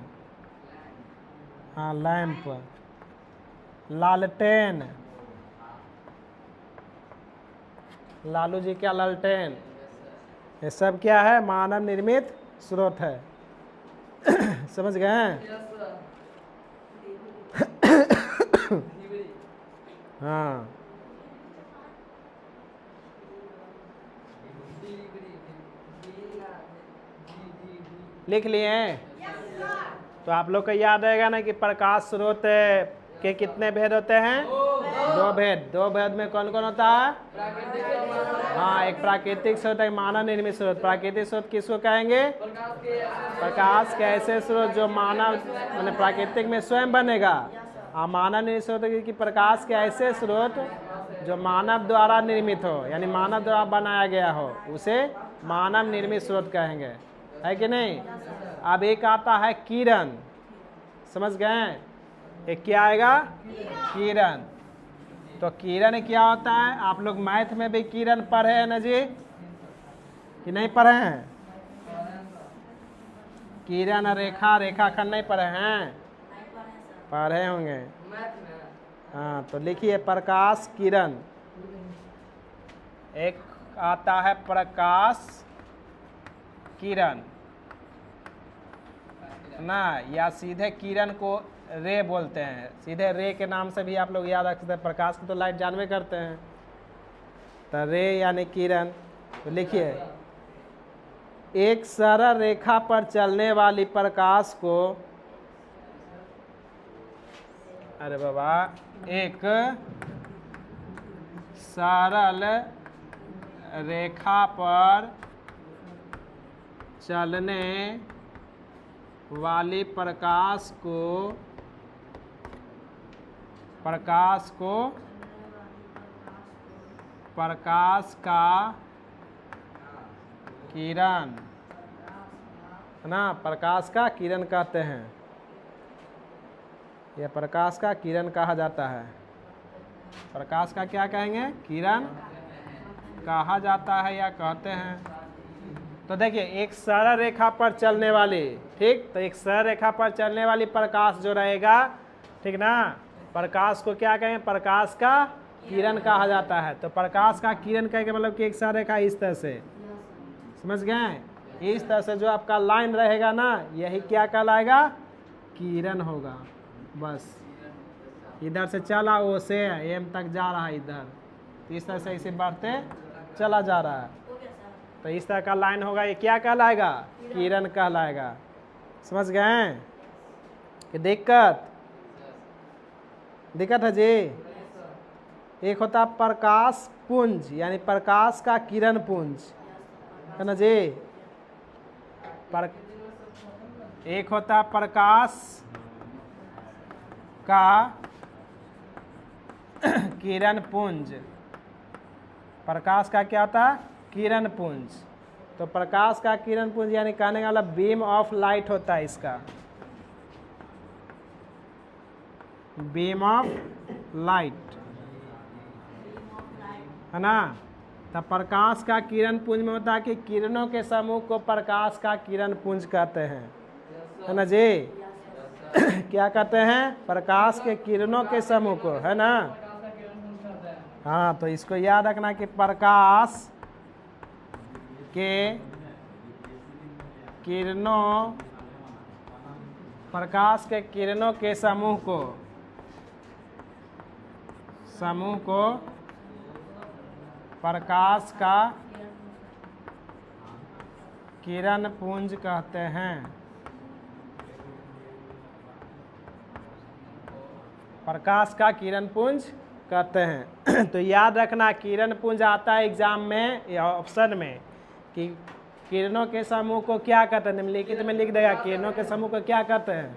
हाँ लैंप। लालटेन, लालू जी क्या लालटेन, ये सब क्या है? मानव निर्मित स्रोत है। समझ गए हैं? हाँ, लिख लिए हैं? तो आप लोग को याद रहेगा ना कि प्रकाश स्रोत के कितने भेद होते हैं? दो भेद। दो भेद में कौन कौन होता है? हाँ, एक प्राकृतिक स्रोत, एक मानव निर्मित स्रोत। प्राकृतिक स्रोत किसको कहेंगे? प्रकाश के ऐसे स्रोत जो मानव माने प्राकृतिक में स्वयं बनेगा। और मानव निर्मित स्रोत की प्रकाश के ऐसे स्रोत जो मानव द्वारा निर्मित हो, यानी मानव द्वारा बनाया गया हो, उसे मानव निर्मित स्रोत कहेंगे, है कि नहीं। अब एक आता है किरण, समझ गए? एक क्या आएगा? किरण। तो किरण क्या होता है? आप लोग मैथ में भी किरण पढ़े हैं ना जी, कि नहीं पढ़े हैं? किरण रेखा रेखाखंड नहीं पढ़े हैं? पढ़े होंगे। हाँ, तो लिखिए प्रकाश किरण। एक आता है प्रकाश किरण ना, या सीधे किरण को रे बोलते हैं। सीधे रे के नाम से भी आप लोग याद रख सकते हैं। प्रकाश को तो लाइट जानवे करते हैं, तो रे यानी किरण। तो लिखिए एक सरल रेखा पर चलने वाली प्रकाश को, अरे बाबा, एक सरल रेखा पर चलने वाली प्रकाश का किरण है ना, प्रकाश का किरण कहते हैं। यह प्रकाश का किरण कहा जाता है। प्रकाश का क्या कहेंगे? किरण कहा जाता है या कहते हैं। तो देखिए एक सरल रेखा पर चलने वाली, ठीक, तो एक सरल रेखा पर चलने वाली प्रकाश जो रहेगा, ठीक ना, प्रकाश को क्या कहेंगे? प्रकाश का किरण कहा जाता है। तो प्रकाश का किरण कहेंगे मतलब कि एक सरल रेखा इस तरह से, समझ गए? इस तरह से जो आपका लाइन रहेगा ना, यही क्या कहलाएगा? किरण होगा। बस इधर से चला ओ से एम तक जा रहा है इधर, तो इस तरह से इसे बढ़ते चला जा रहा है, तो इस तरह का लाइन होगा, ये क्या कहलाएगा? किरण कहलाएगा। समझ गए कि दिक्कत है जी? एक होता प्रकाश पुंज, यानी प्रकाश का किरण पुंज, है ना जी? एक होता प्रकाश का किरण पुंज। प्रकाश का क्या होता है? किरण पुंज। तो प्रकाश का किरण पुंज यानी कहने का मतलब बीम ऑफ लाइट होता है इसका, बीम ऑफ लाइट, है ना। तो प्रकाश का किरण पुंज में होता है कि किरणों के समूह को प्रकाश का किरण पुंज कहते हैं, है ना जी? क्या कहते हैं? प्रकाश के किरणों के समूह को, है ना। हाँ, तो इसको याद रखना कि प्रकाश के किरणों के समूह को प्रकाश का किरण पुंज कहते हैं। प्रकाश का किरण पुंज कहते हैं। तो याद रखना किरण पुंज आता है एग्जाम में या ऑप्शन में कि किरणों के समूह को क्या कहते हैं। निम्नलिखित में लिख देगा किरणों के समूह को क्या कहते हैं।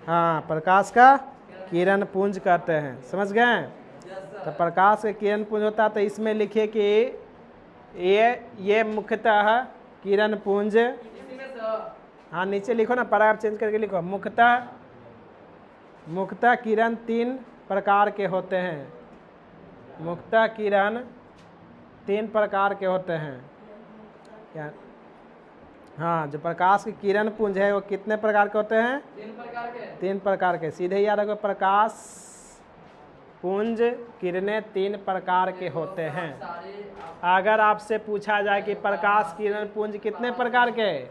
हाँ, प्रकाश का किरण पुंज कहते हैं। समझ गए? तो प्रकाश का किरण पुंज होता है, तो इसमें लिखिए कि ये मुख्यतः किरण पुंज, हाँ नीचे लिखो ना, पैराग्राफ चेंज करके लिखो। मुख्यतः किरण 3 प्रकार के होते हैं। मुख्यतः किरण 3 प्रकार के होते हैं। क्या? हाँ, जो प्रकाश के किरण पुंज है वो कितने प्रकार के होते हैं? 3 प्रकार के। सीधे याद रखो, प्रकाश पुंज किरणें 3 प्रकार के होते हैं। अगर आपसे पूछा जाए कि प्रकाश किरण पुंज कितने प्रकार के?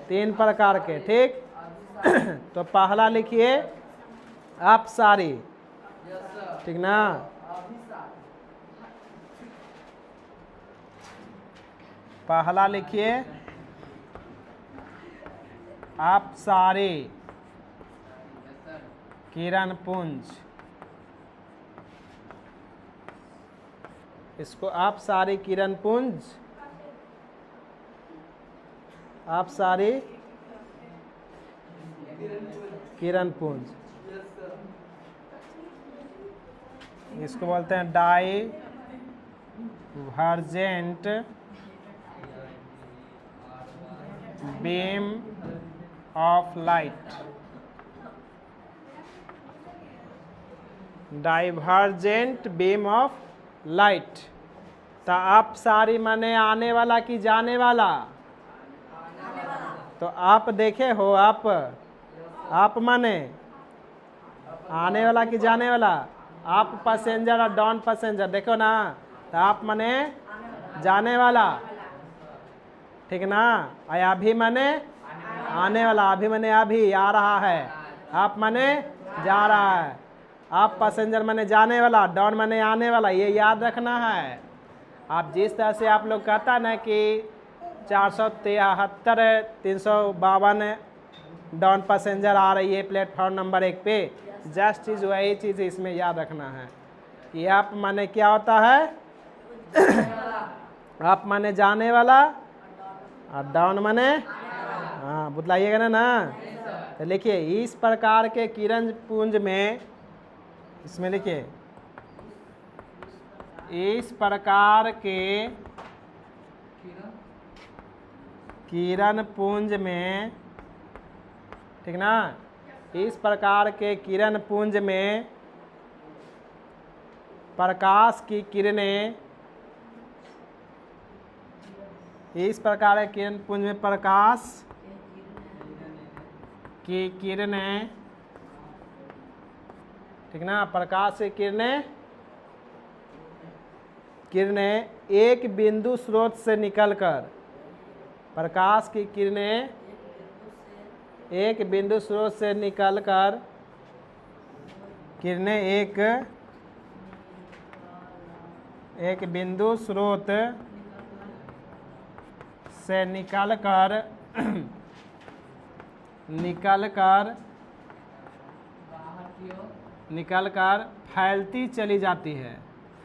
3 प्रकार के, ठीक। तो पहला लिखिए अपसारी, ठीक ना। पहला लिखिए अपसारी किरण पुंज। इसको अपसारी किरण पुंज, अपसारी किरण पुंज, इसको बोलते हैं divergent beam of light. Divergent beam of light, तो आप सारी माने आने वाला कि जाने वाला? तो आप देखे हो, आप माने आने वाला कि जाने वाला? आप पैसेंजर और डाउन पैसेंजर, देखो ना, तो आप माने जाने वाला, ठीक ना। और अभी माने आने वाला, अभी माने अभी आ रहा है, आप माने जा रहा है, आप पैसेंजर माने जाने वाला, डाउन माने आने वाला, ये याद रखना है। आप जिस तरह से आप लोग कहता ना कि 473 352 डाउन पैसेंजर आ रही है प्लेटफॉर्म नंबर 1 पे, जस्ट चीज़ वही चीज़ इसमें याद रखना है कि आप माने क्या होता है आप माने जाने वाला और डाउन माने, हाँ बुतलाइएगा ना। तो लिखिए इस प्रकार के किरण पुंज में, इसमें लिखिए इस प्रकार के किरण पुंज में, ठीक ना, इस प्रकार के किरण पुंज में प्रकाश की किरणें, इस प्रकार के किरण पुंज में प्रकाश की किरणें, ठीक ना, प्रकाश की किरणें एक बिंदु स्रोत से निकलकर, प्रकाश की किरणें एक बिंदु स्रोत से निकलकर, किरणें एक बिंदु स्रोत से निकलकर फैलती चली जाती है,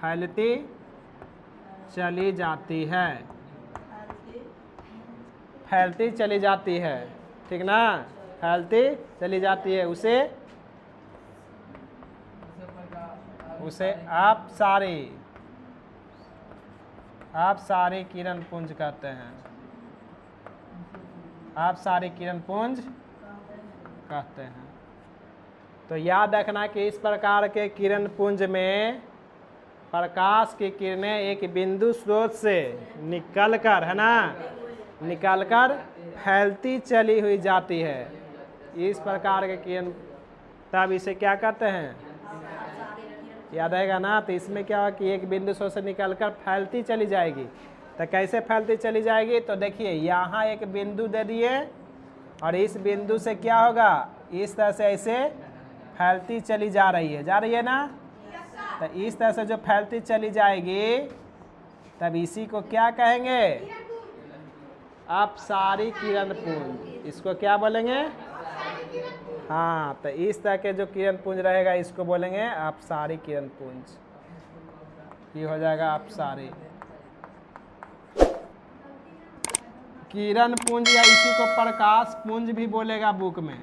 फैलती चली जाती है, फैलती चली जाती है, ठीक ना, फैलती चली जाती है, उसे आप सारे किरण पुंज कहते हैं, आप सारे किरण पुंज कहते हैं। तो याद रखना कि इस प्रकार के किरण पुंज में प्रकाश की किरणें एक बिंदु स्रोत से निकलकर, है ना, निकलकर फैलती चली हुई जाती है, इस प्रकार के किरण, तब इसे क्या कहते हैं, याद आएगा ना। तो इसमें क्या होगा कि एक बिंदु स्रोत से निकलकर फैलती चली जाएगी। तो कैसे फैलती चली जाएगी? तो देखिए यहाँ एक बिंदु दे दिए और इस बिंदु से क्या होगा, इस तरह से ऐसे फैलती चली जा रही है ना। तो इस तरह से जो फैलती चली जाएगी तब इसी को क्या कहेंगे, आप सारी किरण पुंज, इसको क्या बोलेंगे, हाँ। तो इस तरह के जो किरण पुंज रहेगा इसको बोलेंगे आप सारी किरण पुंज, ये हो जाएगा आप सारी किरण पुंज, या इसी को प्रकाश पुंज भी बोलेगा बुक में,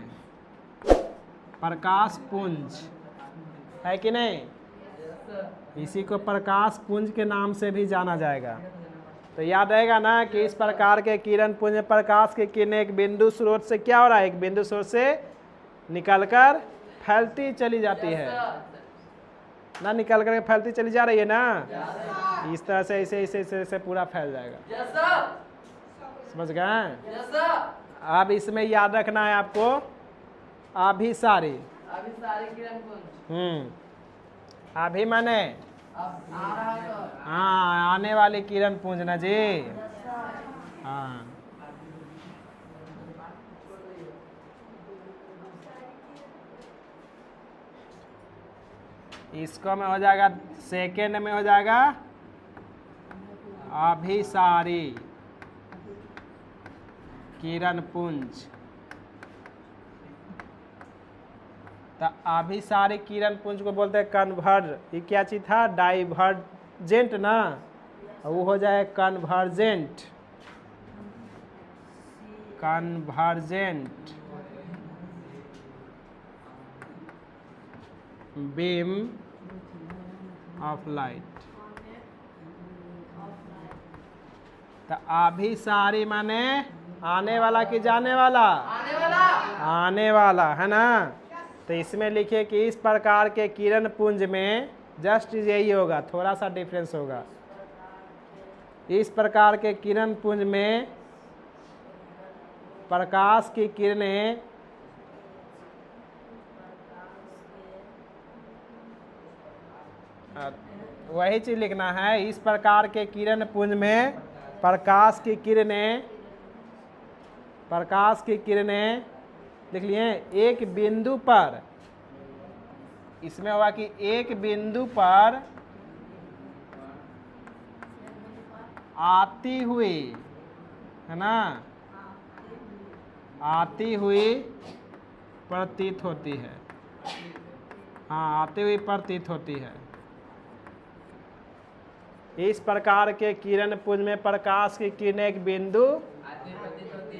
प्रकाश पुंज है कि नहीं, इसी को प्रकाश पुंज के नाम से भी जाना जाएगा। तो याद रहेगा ना कि इस प्रकार के किरण पुंज में प्रकाश की किरणें एक बिंदु स्रोत से क्या हो रहा है, एक बिंदु स्रोत से निकलकर फैलती चली जाती है ना, निकल कर फैलती चली जा रही है ना, इस तरह से ऐसे ऐसे ऐसे ऐसे पूरा फैल जाएगा, समझ गए। अब इसमें याद रखना है आपको अभी सारी किरण पुंज, अभी माने हाँ आने वाली किरण पुंज ना जी, हाँ। इसको में हो जाएगा, सेकेंड में हो जाएगा अभिसारी किरण पुंज। तो अभिसारी किरण पुंज को बोलते हैं कन्वर्ज, ये क्या चीज था, डाइवर्जेंट ना, वो हो जाए convergent, convergent beam of light. तो अभिसारी माने आने वाला कि जाने वाला, आने वाला है ना। तो इसमें लिखिए कि इस प्रकार के किरण पुंज में जस्ट यही होगा, थोड़ा सा डिफरेंस होगा, इस प्रकार के किरण पुंज में प्रकाश की किरणें वही चीज लिखना है। इस प्रकार के किरण पुंज में प्रकाश की किरणें लिख लिए। एक बिंदु पर, इसमें होगा कि एक बिंदु पर आती हुई, है ना, आती हुई प्रतीत होती है। हाँ, आती हुई प्रतीत होती है। इस प्रकार के किरण पुंज में प्रकाश की किरणें एक बिंदु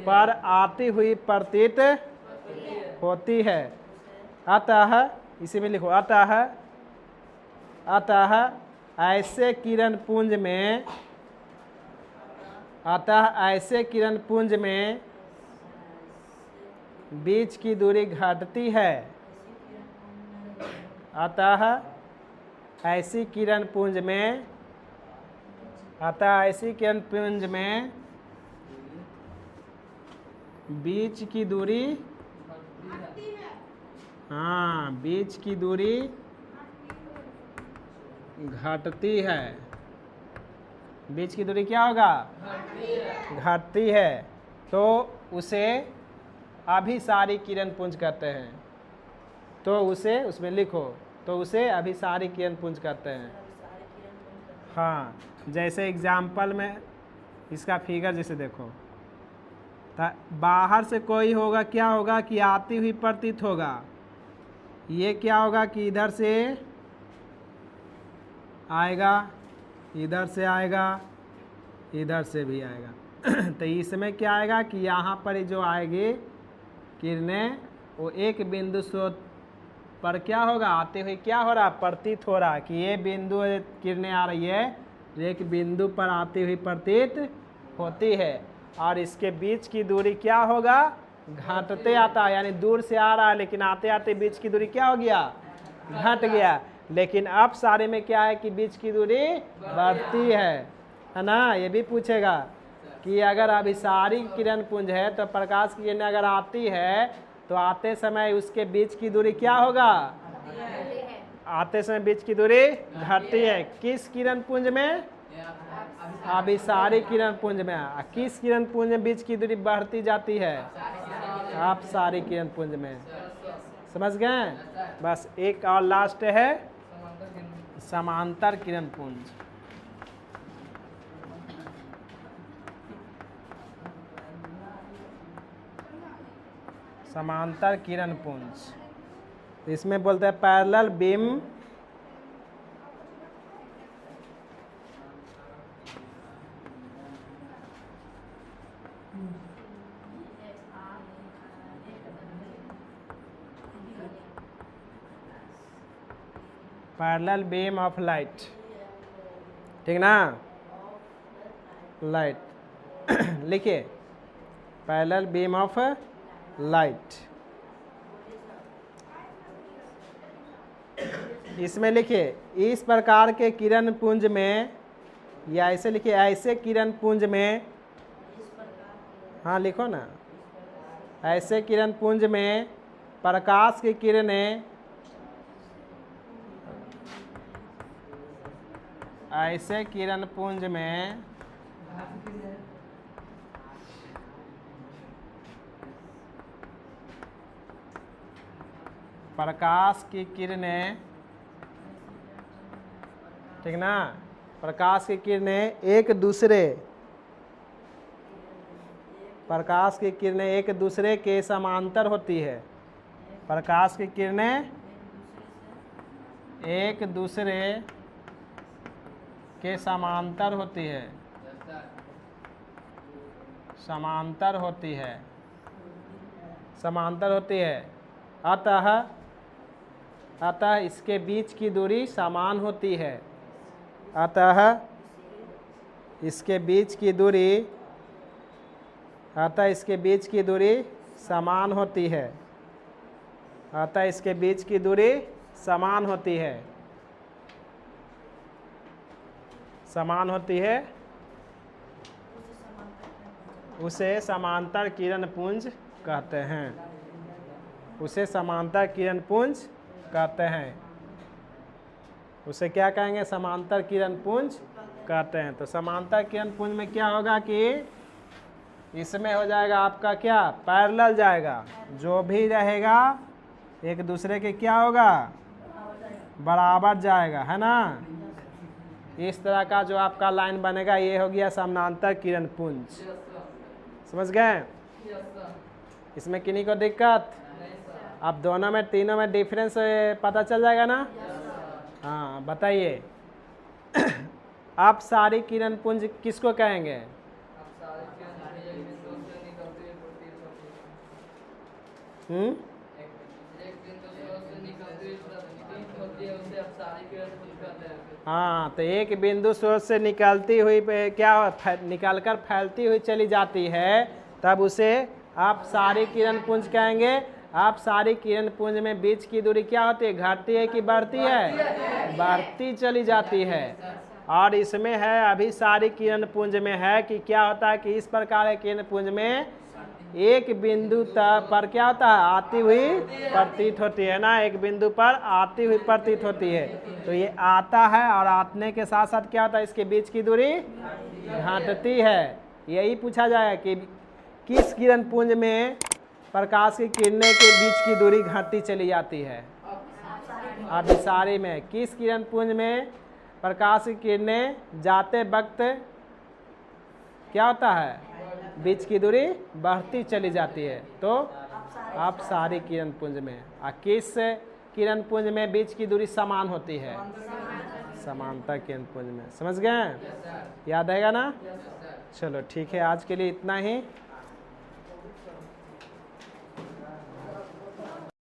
पर आती हुई प्रतीत होती है। अतः, इसी में लिखो, अतः ऐसे किरण पुंज में बीच की दूरी घटती है। अतः ऐसी किरण पुंज में बीच की दूरी, हाँ, बीच की दूरी घटती है। बीच की दूरी क्या होगा? घटती है। तो उसे अभिसारी किरण पुंज कहते हैं। तो उसे, उसमें लिखो, तो उसे अभिसारी किरण पुंज कहते हैं। हाँ, जैसे एग्जाम्पल में इसका फिगर जैसे देखो, बाहर से कोई होगा, क्या होगा कि आती हुई प्रतीत होगा। ये क्या होगा कि इधर से आएगा, इधर से आएगा, इधर से भी आएगा। तो इसमें क्या आएगा कि यहाँ पर जो आएगी किरणें, वो एक बिंदु स्रोत पर क्या होगा, आते हुए क्या हो रहा, प्रतीत हो रहा कि ये बिंदु किरणें आ रही है, एक बिंदु पर आती हुई प्रतीत होती है। और इसके बीच की दूरी क्या होगा, घटते आता है, यानी दूर से आ रहा है लेकिन आते आते बीच की दूरी क्या हो गया, घट गया। लेकिन अब सारे में क्या है कि बीच की दूरी बढ़ती है ना। ये भी पूछेगा कि अगर अभिसारी किरण पुंज है तो प्रकाश की किरण अगर आती है तो आते समय उसके बीच की दूरी क्या होगा, आते समय बीच की दूरी घटती है। किस किरण पुंज में? अभिसारी किरण पुंज में। किस किरण पुंज में बीच की दूरी बढ़ती जाती है? अपसारी किरण पुंज में। समझ गए? बस एक और लास्ट है समांतर किरण पुंज। समांतर किरण पुंज, इसमें बोलते हैं parallel beam parallel beam of light, ठीक ना, लाइट लिखिए, पैरेलल बीम ऑफ लाइट। इसमें लिखिए, इस प्रकार के किरण पुंज में, या ऐसे लिखिए, ऐसे किरण पुंज में, हाँ लिखो ना, ऐसे किरण पुंज में प्रकाश की किरणें, ऐसे किरण पुंज में प्रकाश की किरणें, ठीक ना, प्रकाश की किरणें एक दूसरे, प्रकाश की किरणें एक दूसरे के समांतर होती है। प्रकाश की किरणें एक दूसरे के समांतर होती है, समांतर होती है, समांतर होती है। अतः इसके बीच की दूरी समान होती है। अतः इसके बीच की दूरी, अतः इसके बीच की दूरी समान होती है। अतः इसके बीच की दूरी समान होती है, समान होती है। उसे समांतर किरण पुंज कहते हैं। उसे समांतर किरण पुंज कहते हैं। उसे क्या कहेंगे? समांतर किरण पुंज कहते हैं। तो समांतर किरण पुंज में क्या होगा कि इसमें हो जाएगा आपका क्या? पैरेलल जाएगा। जो भी रहेगा एक दूसरे के क्या होगा? बराबर जाएगा, है ना। इस तरह का जो आपका लाइन बनेगा ये हो गया समांतर किरण पुंज। समझ गए? इसमें किन्हीं को दिक्कत? अब दोनों में तीनों में डिफरेंस पता चल जाएगा ना? हाँ, बताइए। आप सारी किरण पुंज किसको कहेंगे? हाँ, तो एक बिंदु स्रोत से निकलती हुई क्या निकलकर फैलती हुई चली जाती है, तब उसे आप सारी किरण पुंज कहेंगे। आप सारी किरण पुंज में बीच की दूरी क्या होती है? घटती है कि बढ़ती है? बढ़ती चली जाती है। और इसमें है अभी सारी किरण पुंज में है कि क्या होता है कि इस प्रकार के किरण पुंज में एक बिंदु पर क्या होता है? आती हुई प्रतीत होती है ना। एक बिंदु पर आती हुई प्रतीत होती है। तो ये आता है और आने के साथ साथ क्या होता है? इसके बीच की दूरी घटती है। यही पूछा जाएगा कि किस किरण पुंज में प्रकाश की किरणें के बीच की दूरी घटती चली जाती है? अभिसारी में। किस किरण पुंज में प्रकाश की किरणें जाते वक्त क्या होता है? बीच की दूरी बढ़ती चली जाती है। तो आप सारी किरण पुंज में। किस किरण पुंज में बीच की दूरी समान होती है? समांतर किरण पुंज में। समझ गए? याद आएगा ना? चलो ठीक है, आज के लिए इतना ही।